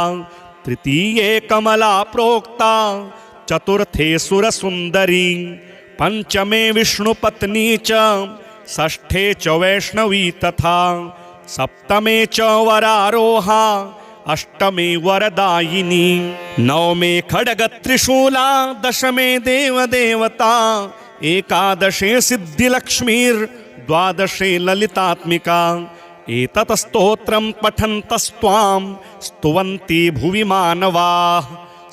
तृतीये कमला प्रोक्ता चतुर्थे सुरसुन्दरी पंचमे विष्णुपत्नी च षष्ठे च वैष्णवी तथा सप्तमे च वरारोहा अष्टमे वरदायिनी नवमे खड्गत्रिशूला दशमे देवदेवता एकादशे सिद्धिलक्ष्मीर्द्वादशे ललितात्मिका। एतत् स्तोत्रं पठन्तस्त्वां स्तुवन्ति भुवि मानवाः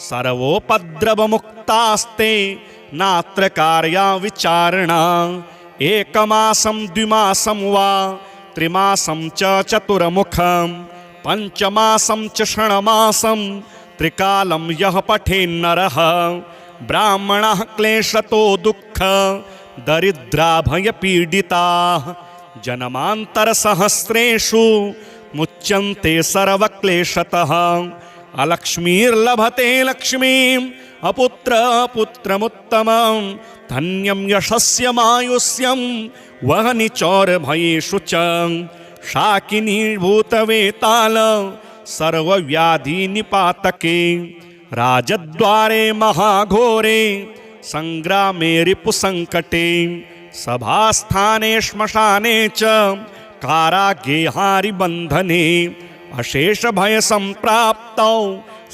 सर्वोपद्रवमुक्तास्ते नात्र कार्या विचारणा। एकमासं द्विमासं वा त्रिमासं च चतुर्मुखं पंचमासं च षण्मासं त्रिकालं यः पठेन्नरः ब्राह्मणः क्लेशतो दुःख दरिद्राभयपीडिताः जन्मान्तरसहस्रेषु मुच्यन्ते सर्वक्लेशतः। अलक्ष्मीर्लभते लक्ष्मीं अपुत्रपुत्रमुत्तमं धन्यं यशस्यमायुष्यं वहनि चौरभयेषु च। शाकिनी भूतवेताल सर्वव्याधिनिपातके राजद्वारे महाघोरे संग्रामे रिपुसंकटे सभास्थाने श्मशाने च कारागे हारिबन्धने अशेषभयसम्प्राप्तौ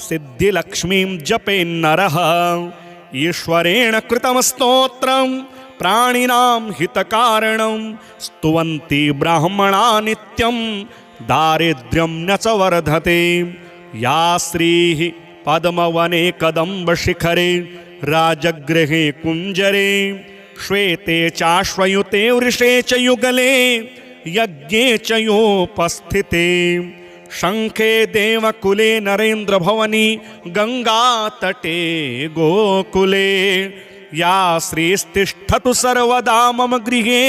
सिद्धिलक्ष्मीं जपेन्नरः। ईश्वरेण कृतं स्तोत्रं प्राणिनां हितकारणं स्तुवन्ति ब्राह्मणा नित्यं दारिद्र्यं न च वर्धते। या श्रीः पद्मवने कदम्बशिखरे राजगृहे कुञ्जरे श्वेते चाश्वयुते वृषे च युगले यज्ञे च योपस्थिते शङ्खे देवकुले नरेन्द्रभवनी गङ्गातटे गोकुले या श्रीस्तिष्ठतु सर्वदा मम गृहे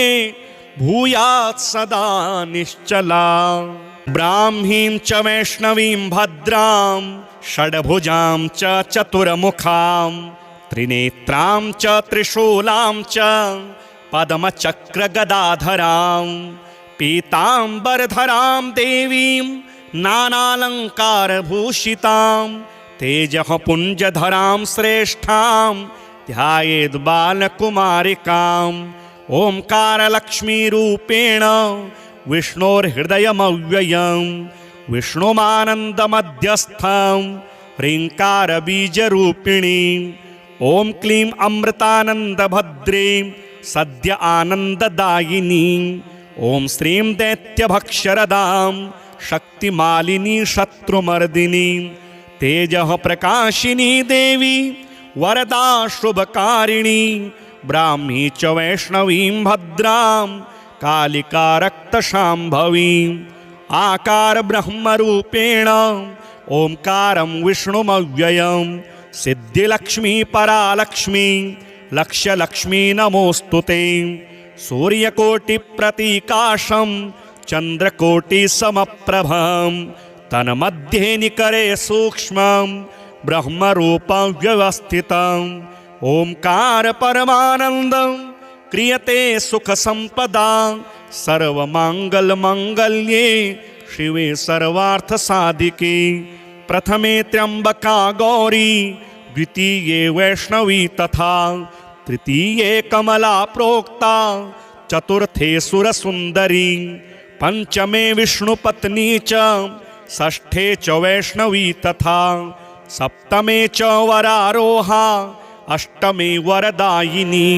भूयात् सदा निश्चला। ब्राह्मीं च वैष्णवीं भद्रां षड्भुजां च चतुर्मुखां त्रिनेत्रां च त्रिशूलां च पद्मचक्रगदाधरां पीताम्बरधरां देवीं नानालङ्कारभूषितां तेजः पुञ्जधरां श्रेष्ठां ध्यायेद् बालकुमारिकाम्। ओंकारलक्ष्मीरूपेण विष्णोर्हृदयमव्ययं विष्णुमानन्दमध्यस्थं ह्रीङ्कारबीजरूपिणीं ॐ क्लीं अमृतानन्दभद्रीं सद्य आनन्ददायिनीं ॐ श्रीं दैत्यभक्षरदां शक्तिमालिनी शत्रुमर्दिनीं तेजः प्रकाशिनी देवी वरदा शुभकारिणी ब्राह्मी च वैष्णवीं भद्रां कालिका रक्तशाम्भवी आकार ब्रह्मरूपेण ओंकारं विष्णुमव्ययं सिद्धिलक्ष्मी परालक्ष्मी लक्ष्यलक्ष्मी नमोस्तुते सूर्यकोटिप्रतीकाशं चन्द्रकोटिसमप्रभं तन्मध्ये निकरे सूक्ष्मं ब्रह्मरूपं व्यवस्थितम् ओंकार परमानन्दं क्रियते सुखसम्पदा सर्वमङ्गलमङ्गल्ये शिवे सर्वार्थसाधिके प्रथमे त्र्यम्बका गौरी द्वितीये वैष्णवी तथा तृतीये कमला प्रोक्ता चतुर्थे सुरसुन्दरी पंचमे विष्णुपत्नी च षष्ठे च वैष्णवी तथा सप्तमे च वरारोहा अष्टमे वरदायिनी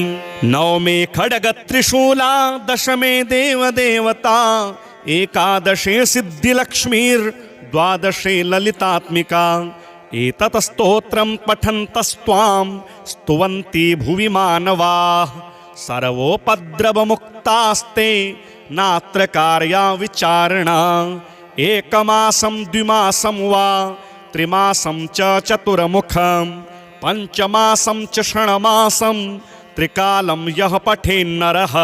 नवमे खड्गत्रिशूला दशमे देवदेवता एकादशे सिद्धिलक्ष्मीर्द्वादशे ललितात्मिका एतत् स्तोत्रं पठन्तस्त्वां स्तुवन्ति भुवि मानवाः सर्वोपद्रवमुक्तास्ते नात्र कार्या विचारणा एकमासं द्विमासं वा त्रिमासं च चतुर्मुखं पंचमासं च षण्मासं त्रिकालं यः पठेन्नरः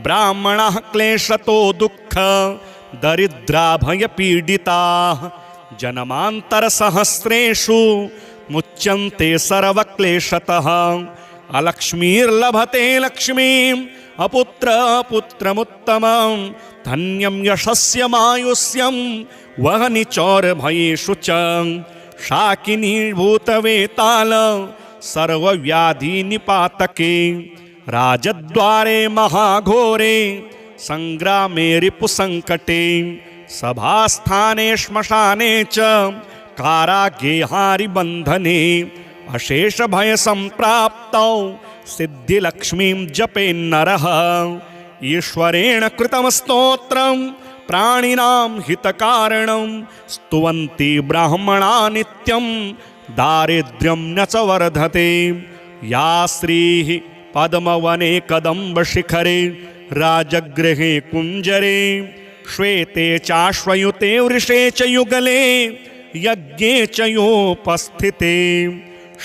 ब्राह्मणः क्लेशतो दुःख दरिद्राभयपीडिताः जन्मान्तरसहस्रेषु मुच्यन्ते सर्वक्लेशतः अलक्ष्मीर्लभते लक्ष्मीम् अपुत्रपुत्रमुत्तमं धन्यं यशस्यमायुष्यं वहनि चौरभयेषु च शाकिनीभूतवेताल सर्वव्याधिनिपातके राजद्वारे महाघोरे संग्रामे रिपुसङ्कटे सभास्थाने श्मशाने च कारागेहारिबन्धने अशेषभयसम्प्राप्तौ सिद्धिलक्ष्मीं जपेन्नरः ईश्वरेण कृतं स्तोत्रं प्राणिनां हितकारणं स्तुवन्ति ब्राह्मणा नित्यं दारिद्र्यं न च वर्धते या श्रीः पद्मवने कदम्बशिखरे राजगृहे कुञ्जरे श्वेते चाश्वयुते वृषे च युगले यज्ञे च योपस्थिते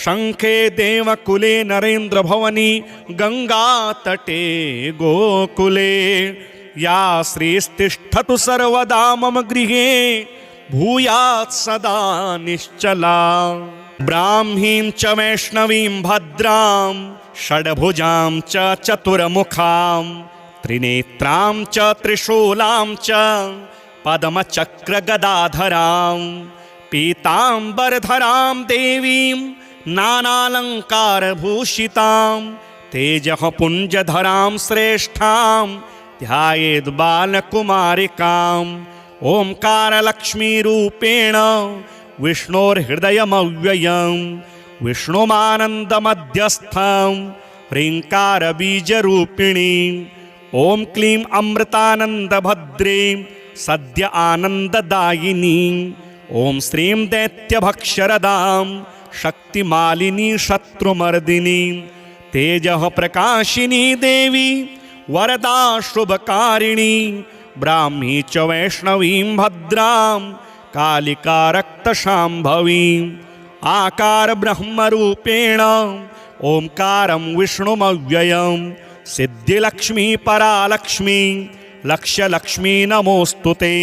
शंखे देवकुले नरेन्द्रभवनी गंगातटे गोकुले या श्रीस्तिष्ठतु सर्वदा मम गृहे भूयात् सदा निश्चला ब्राह्मीं च वैष्णवीं भद्रां षड्भुजां च चतुर्मुखां त्रिनेत्रां च त्रिशूलां च पद्मचक्रगदाधरां पीताम्बरधरां देवीं नानालङ्कारभूषितां तेजः पुञ्जधरां श्रेष्ठां ध्यायेद् बालकुमारिकाम् ओंकारलक्ष्मीरूपेण विष्णोर्हृदयमव्ययं विष्णुमानन्दमध्यस्थं ह्रीङ्कारबीजरूपिणीं ॐ क्लीं अमृतानन्दभद्रीं सद्य आनन्ददायिनीं ॐ श्रीं दैत्यभक्षरदां शक्तिमालिनी शत्रुमर्दिनीं तेजः प्रकाशिनी देवी वरदा शुभकारिणी ब्राह्मी च वैष्णवीं भद्रां कालिका रक्तशाम्भवीं आकार ब्रह्मरूपेण ओंकारं विष्णुमव्ययं सिद्धिलक्ष्मी परालक्ष्मी लक्ष्यलक्ष्मी नमोस्तुते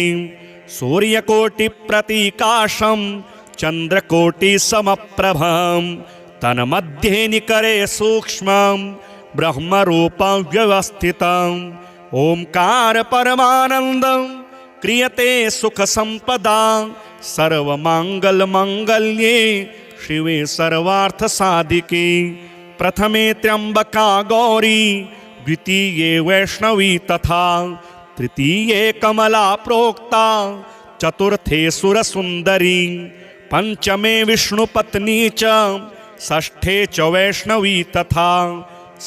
सूर्यकोटिप्रतीकाशं चन्द्रकोटिसमप्रभं तन्मध्ये निकरे सूक्ष्मं ब्रह्मरूपं व्यवस्थितम् ओंकार परमानन्दं क्रियते सुखसम्पदा सर्वमङ्गलमङ्गल्ये शिवे सर्वार्थसाधिके प्रथमे त्र्यम्बका गौरी द्वितीये वैष्णवी तथा तृतीये कमला प्रोक्ता चतुर्थे सुरसुन्दरी पंचमे विष्णुपत्नी च षष्ठे च वैष्णवी तथा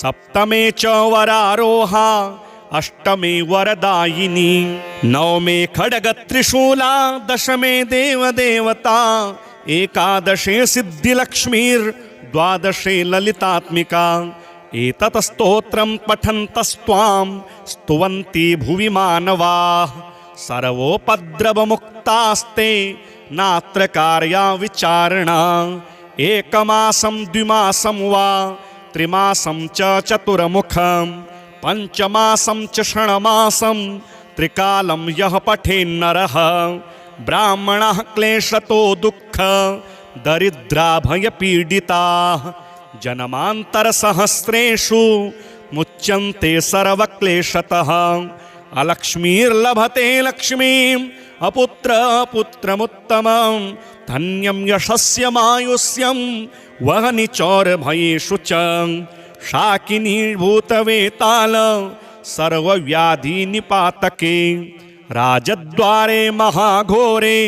सप्तमे च वरारोहा अष्टमे वरदायिनी नवमे खड्गत्रिशूला दशमे देवदेवता एकादशे सिद्धिलक्ष्मीर्द्वादशे ललितात्मिका एतत् स्तोत्रं पठन्तस्त्वां स्तुवन्ति भुवि मानवाः सर्वोपद्रवमुक्तास्ते नात्र कार्या विचारणा एकमासं द्विमासं वा त्रिमासं च चतुर्मुखं पञ्चमासं च षण्मासं त्रिकालं यः पठेन्नरः ब्राह्मणः क्लेशतो दुःख दरिद्राभयपीडिताः जन्मान्तरसहस्रेषु मुच्यन्ते सर्वक्लेशतः अलक्ष्मीर्लभते लक्ष्मीम् अपुत्रपुत्रमुत्तमं धन्यं यशस्यमायुष्यं वहनि चौरभयेषु च शाकिनीभूतवेताल सर्वव्याधिनिपातके राजद्वारे महाघोरे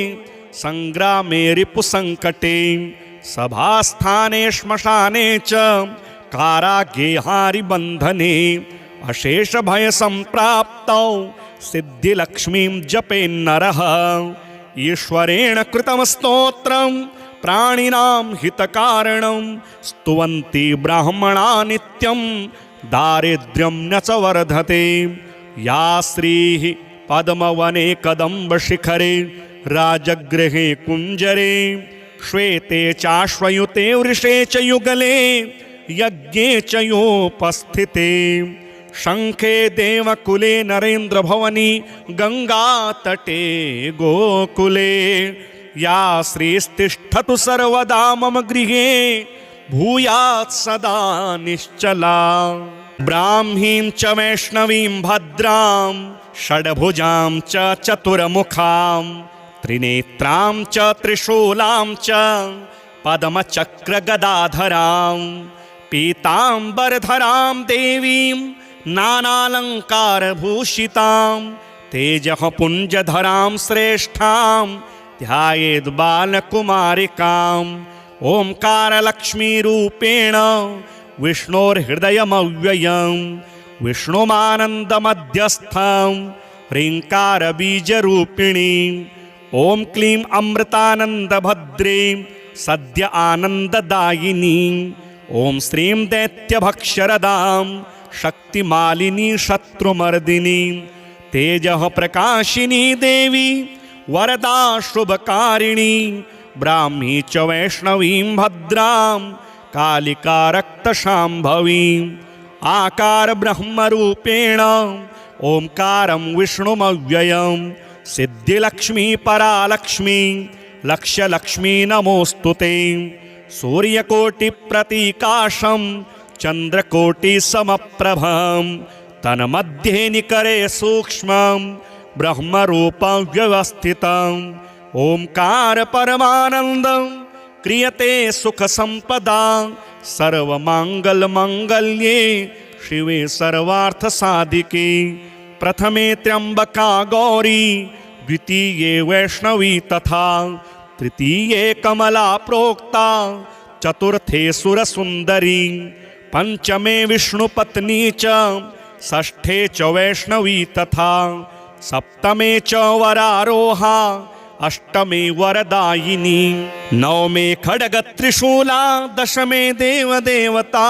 संग्रामे रिपुसङ्कटे सभास्थाने श्मशाने च कारागेहारिबन्धने अशेषभयसम्प्राप्तौ सिद्धिलक्ष्मीं जपेन्नरः ईश्वरेण कृतं स्तोत्रं प्राणिनां हितकारणं स्तुवन्ति ब्राह्मणा नित्यं दारिद्र्यं न च वर्धते या श्रीः पद्मवने कदम्बशिखरे राजगृहे कुञ्जरे श्वेते चाश्वयुते वृषे च युगले यज्ञे च योपस्थिते शङ्खे देवकुले नरेन्द्रभवनि गङ्गातटे गोकुले या श्रीस्तिष्ठतु सर्वदा मम गृहे भूयात् सदा निश्चला ब्राह्मीं च वैष्णवीं भद्रां षड्भुजां च चतुर्मुखां त्रिनेत्रां च त्रिशूलां च पद्मचक्रगदाधरां पीताम्बरधरां देवीं नानालङ्कारभूषितां तेजः पुञ्जधरां श्रेष्ठां ध्यायेद् बालकुमारिकाम् ओंकारलक्ष्मीरूपेण विष्णोर्हृदयमव्ययं विष्णुमानन्दमध्यस्थं ह्रीङ्कारबीजरूपिणीं ॐ क्लीं अमृतानन्दभद्रीं सद्य आनन्ददायिनीं ॐ श्रीं दैत्यभक्षरदां शक्तिमालिनी शत्रुमर्दिनी तेजः प्रकाशिनी देवी वरदा शुभकारिणी ब्राह्मी च वैष्णवीं भद्रां कालिका रक्तशाम्भवीं आकार ब्रह्मरूपेण ओंकारं विष्णुमव्ययं सिद्धिलक्ष्मी परालक्ष्मी लक्ष्यलक्ष्मी नमोस्तुते सूर्यकोटिप्रतीकाशं चन्द्रकोटिसमप्रभं तन्मध्ये निकरे सूक्ष्मं ब्रह्मरूपं व्यवस्थितम् ओंकार परमानन्दं क्रियते सुखसम्पदा सर्वमाङ्गल्यमाङ्गल्ये शिवे सर्वार्थसाधिके प्रथमे त्र्यम्बका गौरी द्वितीये वैष्णवी तथा तृतीये कमला प्रोक्ता चतुर्थे सुरसुन्दरी पंचमे विष्णुपत्नी च षष्ठे च वैष्णवी तथा सप्तमे च वरारोहा अष्टमे वरदायिनी नवमे खड्गत्रिशूला दशमे देवदेवता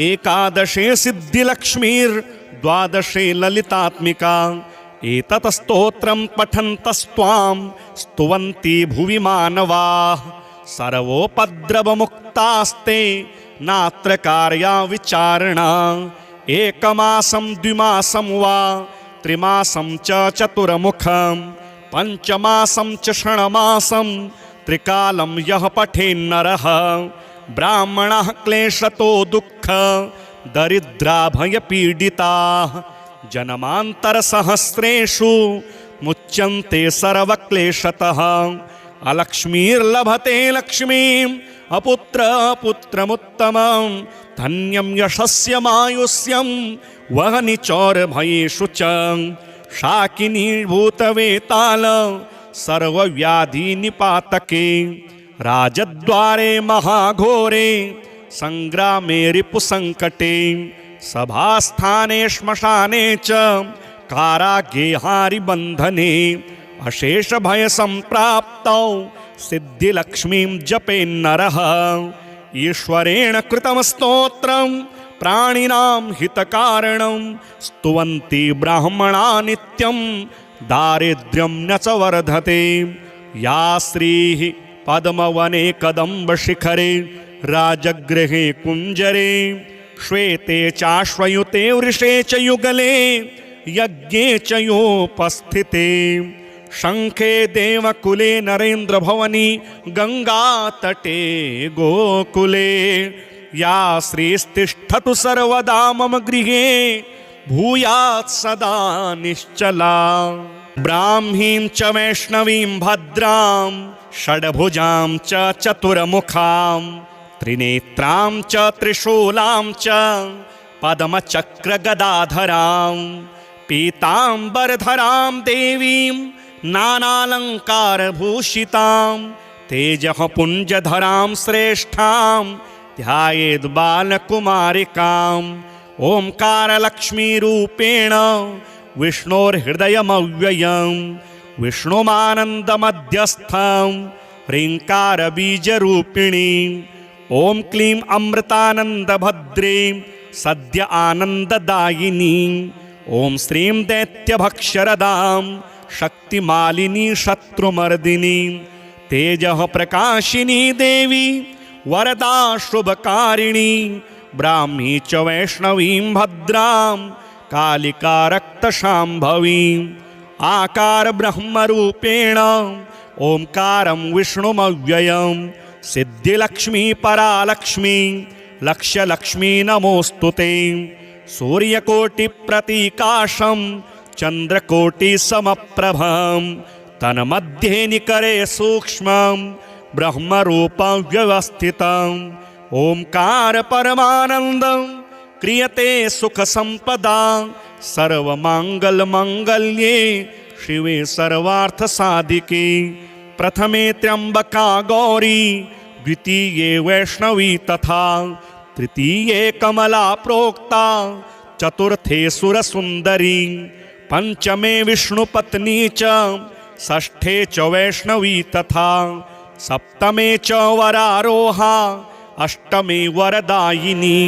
एकादशे सिद्धिलक्ष्मीर्द्वादशे ललितात्मिका एतत् स्तोत्रं पठन्तस्त्वां स्तुवन्ति भुवि मानवाः सर्वोपद्रवमुक्तास्ते नात्र कार्या विचारणा एकमासं द्विमासं वा त्रिमासं च चतुर्मुखं पञ्चमासं च षण्मासं त्रिकालं यः पठेन्नरः ब्राह्मणः क्लेशतो दुःख दरिद्राभयपीडिताः जन्मान्तरसहस्रेषु मुच्यन्ते सर्वक्लेशतः अलक्ष्मीर्लभते लक्ष्मीम् अपुत्रपुत्रमुत्तमं धन्यं यशस्यमायुष्यं वहनि चौरभयेषु च शाकिनीभूतवेताल सर्वव्याधिनिपातके राजद्वारे महाघोरे संग्रामे रिपुसङ्कटे सभास्थाने श्मशाने च कारागेहारिबन्धने अशेषभयसम्प्राप्तौ सिद्धिलक्ष्मीं जपेन्नरः ईश्वरेण कृतं स्तोत्रं प्राणिनां हितकारणं स्तुवन्ति ब्राह्मणा नित्यं दारिद्र्यं न च वर्धते। या श्रीः पद्मवने कदम्बशिखरे राजगृहे कुञ्जरे श्वेते चाश्वयुते वृषे च युगले यज्ञे च योपस्थिते शङ्खे देवकुले नरेन्द्रभवनि गङ्गातटे गोकुले या श्रीस्तिष्ठतु सर्वदा मम गृहे भूयात् सदा निश्चला। ब्राह्मीं च वैष्णवीं भद्रां षड्भुजां च चतुर्मुखां त्रिनेत्रां च त्रिशूलां च पद्मचक्रगदाधरां पीताम्बरधरां देवीं नानालङ्कारभूषितां तेजः पुञ्जधरां श्रेष्ठां ध्यायेद् बालकुमारिकाम्। ओंकारलक्ष्मीरूपेण विष्णोर्हृदयमव्ययं विष्णुमानन्दमध्यस्थं ह्रीङ्कारबीजरूपिणीं ॐ क्लीं अमृतानन्दभद्रीं सद्य आनन्ददायिनीं ॐ श्रीं दैत्यभक्षरदां शक्तिमालिनी शत्रुमर्दिनी तेजः प्रकाशिनी देवी वरदा शुभकारिणी ब्राह्मी च वैष्णवीं भद्रां कालिका रक्तशाम्भवीं आकार ब्रह्मरूपेण ओंकारं विष्णुमव्ययं सिद्धिलक्ष्मी परालक्ष्मी लक्ष्यलक्ष्मी नमोस्तुते। सूर्यकोटिप्रतीकाशं चन्द्रकोटिसमप्रभं तन्मध्ये निकरे सूक्ष्मं ब्रह्मरूपं व्यवस्थितम् ओंकार परमानन्दं क्रियते सुखसम्पदा सर्वमाङ्गल्ये शिवे सर्वार्थसाधिके। प्रथमे त्र्यम्बका गौरी द्वितीये वैष्णवी तथा तृतीये कमला प्रोक्ता चतुर्थे सुरसुन्दरी पंचमे विष्णुपत्नी च षष्ठे च वैष्णवी तथा सप्तमे च वरारोहा अष्टमे वरदायिनी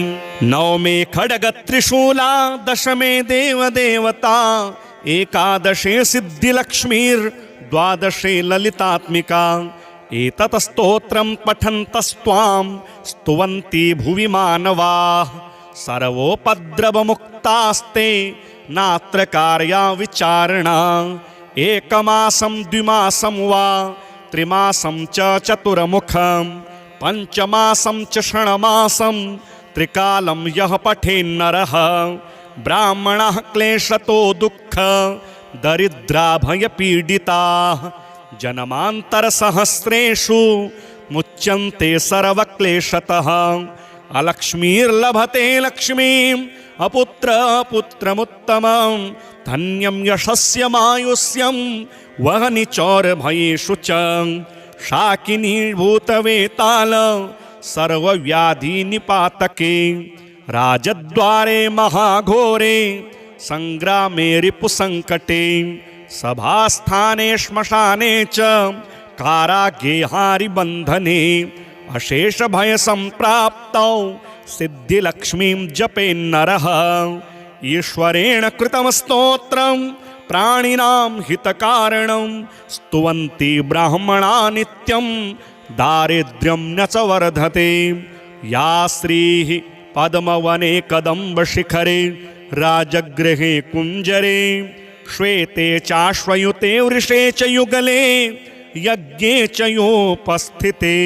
नवमे खड्गत्रिशूला दशमे देवदेवता एकादशे सिद्धिलक्ष्मीर्द्वादशे ललितात्मिका। एतत् स्तोत्रं पठन्तस्त्वां स्तुवन्ति भुवि मानवाः सर्वोपद्रवमुक्तास्ते नात्र कार्या विचारणा। एकमासं द्विमासं वा त्रिमासं च चतुर्मुखं पंचमासं च षण्मासं त्रिकालं यः पठेन्नरः ब्राह्मणः क्लेशतो दुःख दरिद्राभयपीडिताः जन्मान्तरसहस्रेषु मुच्यन्ते सर्वक्लेशतः। अलक्ष्मीर्लभते लक्ष्मीम् अपुत्रपुत्रमुत्तमं धन्यं यशस्यमायुष्यं वहनि चौरभयेषु च। शाकिनी भूतवेताल सर्वव्याधिनिपातके राजद्वारे महाघोरे संग्रामे रिपुसंकटे सभास्थाने श्मशाने च कारागेहारि बन्धने अशेष भय संप्राप्तौ सिद्धिलक्ष्मीं जपेन्नरः। ईश्वरेण कृतं स्तोत्रं प्राणिनां हितकारणं स्तुवन्ति ब्राह्मणा नित्यं दारिद्र्यं न च वर्धते। या श्रीः पद्मवने कदम्बशिखरे राजगृहे कुञ्जरे श्वेते चाश्वयुते वृषे च युगले यज्ञे च योपस्थिते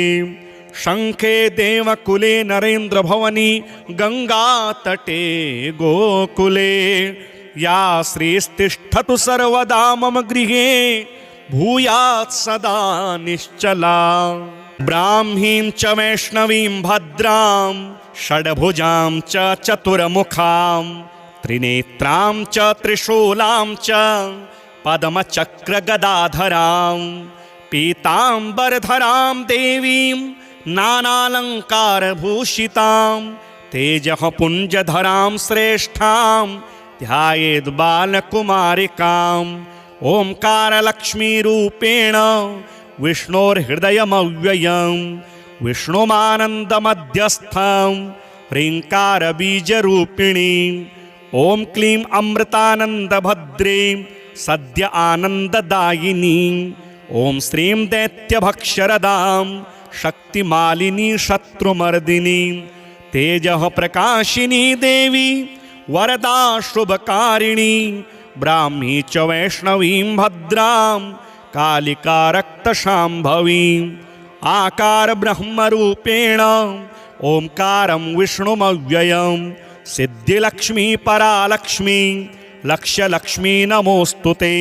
शङ्खे देवकुले नरेन्द्रभवनि गङ्गातटे गोकुले या श्रीस्तिष्ठतु सर्वदा मम गृहे भूयात् सदा निश्चला। ब्राह्मीं च वैष्णवीं भद्रां षड्भुजां च चतुर्मुखां त्रिनेत्रां च त्रिशूलां च पद्मचक्रगदाधरां पीताम्बरधरां देवीं नानालङ्कारभूषितां तेजः पुञ्जधरां श्रेष्ठां ध्यायेद् बालकुमारिकाम्। ओंकारलक्ष्मीरूपेण विष्णोर्हृदयमव्ययं विष्णुमानन्दमध्यस्थं ह्रीङ्कारबीजरूपिणी। ॐ क्लीं अमृतानन्दभद्रे सद्य आनन्ददायिनी। ॐ श्रीं दैत्यभक्षरदां शक्तिमालिनी शत्रुमर्दिनी। तेजः प्रकाशिनी देवी वरदा शुभकारिणी। ब्राह्मी च वैष्णवीं भद्रां कालिका रक्तशाम्भवी। आकार ब्रह्मरूपेण ओंकारं विष्णुमव्ययं। सिद्धिलक्ष्मी परालक्ष्मी लक्ष्यलक्ष्मी नमोऽस्तुते।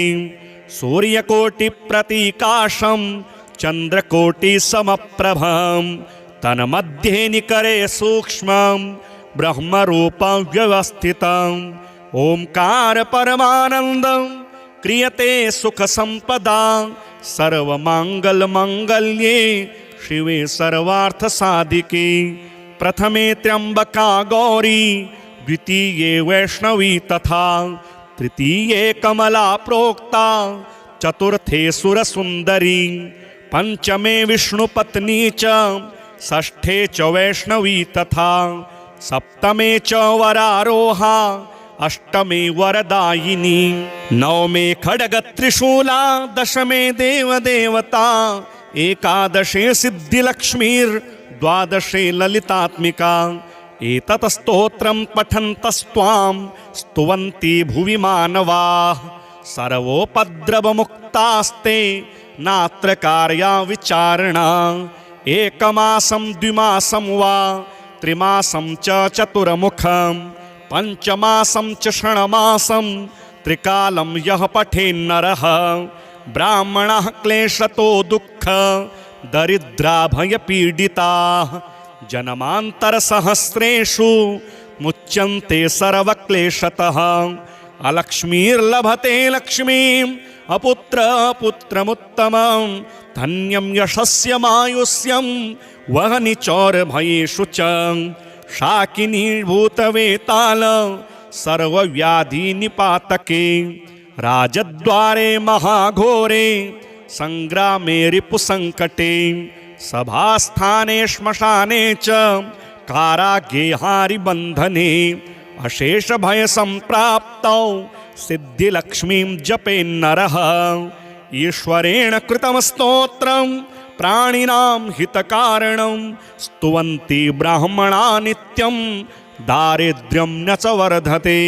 सूर्यकोटिप्रतीकाशं चन्द्रकोटिसमप्रभं। तन्मध्ये निकरे सूक्ष्मं ब्रह्मरूपं व्यवस्थितं। ओंकार परमानन्दं क्रियते सुखसम्पदा। सर्वमङ्गलमङ्गल्ये शिवे सर्वार्थसाधिके। प्रथमे त्र्यम्बका गौरी द्वितीये वैष्णवी तथा तृतीये कमला प्रोक्ता चतुर्थे सुरसुन्दरी। पंचमे विष्णुपत्नी च षष्ठे च वैष्णवी तथा सप्तमे च वरारोहा अष्टमे वरदायिनी। नवमे खड्गत्रिशूला दशमे देवदेवता। एकादशे सिद्धिलक्ष्मीर्द्वादशे ललितात्मिका। एतत् स्तोत्रं पठन्तस्त्वां स्तुवन्ति भुवि मानवाः। सर्वोपद्रवमुक्तास्ते नात्र कार्या विचारणा। एकमासं द्विमासं वा त्रिमासं च चतुर्मुखं। पंचमासं च षण्मासं त्रिकालं यः पठेन्नरः। ब्राह्मणः क्लेशतो दुःख दरिद्राभयपीडिताः। जन्मान्तरसहस्रेषु मुच्यन्ते सर्वक्लेशतः। अलक्ष्मीर्लभते लक्ष्मीम् अपुत्रपुत्रमुत्तमं। धन्यं यशस्यमायुष्यं वहनि चौरभयेषु च। शाकिनीभूतवेताल सर्वव्याधिनिपातके। राजद्वारे महाघोरे संग्रामे रिपुसङ्कटे। सभास्थाने श्मशाने च कारागेहारिबन्धने। अशेषभयसम्प्राप्तौ सिद्धिलक्ष्मीं जपेन्नरः। ईश्वरेण कृतं स्तोत्रं प्राणिनां हितकारणं। स्तुवन्ति ब्राह्मणा नित्यं दारिद्र्यं न च वर्धते।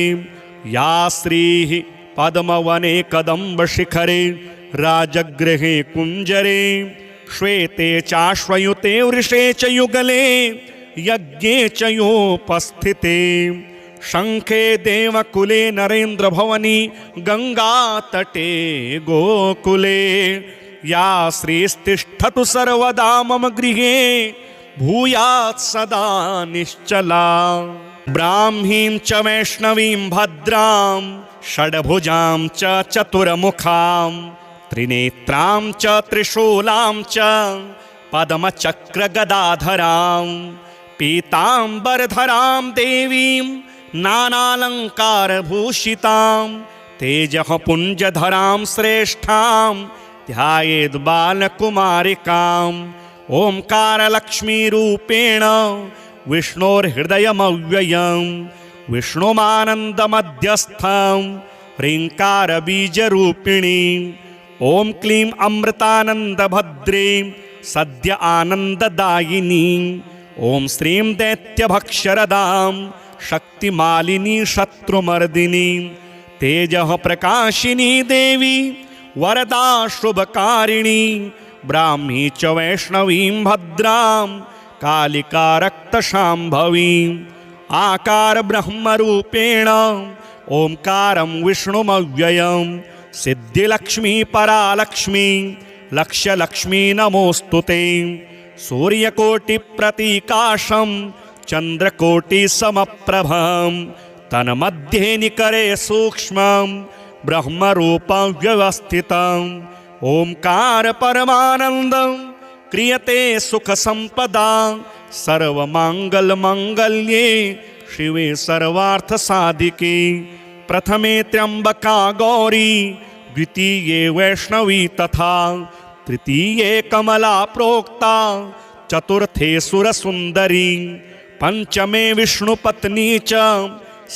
या श्रीः पद्मवने कदम्बशिखरे राजगृहे कुञ्जरे। श्वेते चाश्वयुते वृषे च युगले यज्ञे च योपस्थिते। शङ्खे देवकुले नरेन्द्रभवनी गङ्गातटे गोकुले। या श्रीस्तिष्ठतु सर्वदा मम गृहे भूयात् सदा निश्चला। ब्राह्मीं च वैष्णवीं भद्रां षड्भुजां च चतुर्मुखां। त्रिनेत्रां च त्रिशूलां च पद्मचक्रगदाधरां। पीताम्बरधरां देवीं नानालङ्कारभूषितां। तेजः पुञ्जधरां श्रेष्ठां ध्यायेद् बालकुमारिकाम्। ओंकारलक्ष्मीरूपेण विष्णोर्हृदयमव्ययं। विष्णुमानन्दमध्यस्थं ह्रीङ्कारबीजरूपिणी। ॐ क्लीं अमृतानन्दभद्रे सद्य आनन्ददायिनी। ॐ श्रीं दैत्यभक्षरदां शक्तिमालिनी शत्रुमर्दिनी। तेजः प्रकाशिनी देवी वरदा शुभकारिणी। ब्राह्मी च वैष्णवीं भद्रां कालिका रक्तशाम्भवी। आकार ब्रह्मरूपेण ओंकारं विष्णुमव्ययं। सिद्धिलक्ष्मी परालक्ष्मी लक्ष्यलक्ष्मी नमोऽस्तुते। सूर्यकोटिप्रतीकाशं चन्द्रकोटिसमप्रभं। तन्मध्ये निकरे सूक्ष्मं ब्रह्मरूपं व्यवस्थितं। ओंकार परमानन्दं क्रियते सुखसम्पदा। सर्वमङ्गलमङ्गल्ये शिवे सर्वार्थसाधिके। प्रथमे त्र्यम्बका गौरी द्वितीये वैष्णवी तथा तृतीये कमला प्रोक्ता चतुर्थे सुरसुन्दरी। पंचमे विष्णुपत्नी च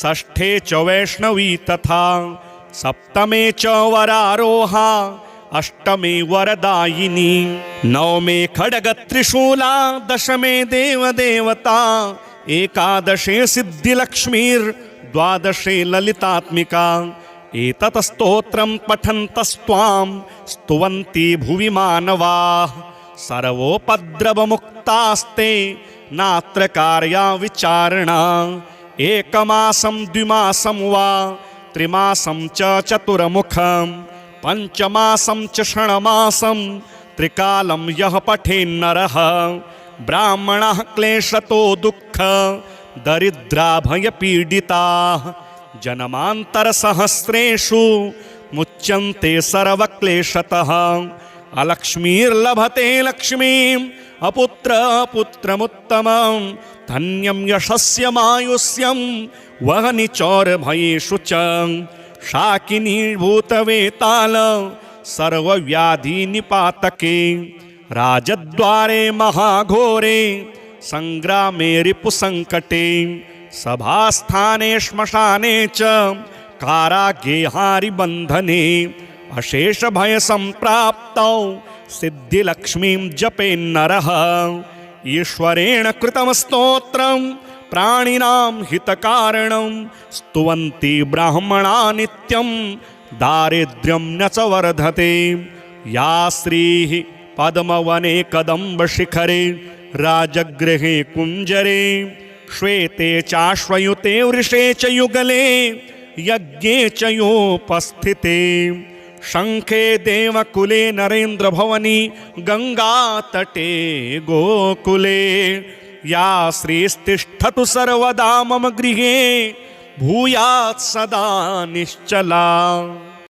षष्ठे च वैष्णवी तथा सप्तमे च वरारोहा अष्टमे वरदायिनी नवमे खड्गत्रिशूला दशमे देवदेवता एकादशे सिद्धिलक्ष्मीर्द्वादशे ललितात्मिका एतत् स्तोत्रं पठन्तस्त्वां स्तुवन्ति भुवि मानवाः सर्वोपद्रवमुक्तास्ते नात्र कार्या विचारणा एकमासं द्विमासं वा त्रिमासं च चतुर्मुखं पंचमासं च षण्मासं त्रिकालं यः पठेन्नरः ब्राह्मणः क्लेशतो दुःख दरिद्राभयपीडिताः जन्मान्तरसहस्रेषु मुच्यन्ते सर्वक्लेशतः अलक्ष्मीर्लभते लक्ष्मीम् अपुत्रपुत्रमुत्तमं धन्यं यशस्य मायुष्यं वहनि चौरभयेषु च शाकिनी भूतवेताल सर्वव्याधिनिपातके राजद्वारे महाघोरे संग्रामे रिपुसंकटे सभास्थाने श्मशाने च कारागे हारिबन्धने अशेषभयसम्प्राप्तौ सिद्धिलक्ष्मीं जपेन्नरः ईश्वरेण कृतं स्तोत्रं प्राणिनां हितकारणं स्तुवन्ति ब्राह्मणा नित्यं दारिद्र्यं न च वर्धते या श्रीः पद्मवने कदम्बशिखरे राजगृहे कुञ्जरे श्वेते चाश्वयुते वृषे च युगले यज्ञे च योपस्थिते शंखे देवकुले नरेन्द्रभवनी गंगातटे गोकुले या श्रीस्तिष्ठतु सर्वदा मम गृहे भूयात् सदा निश्चला।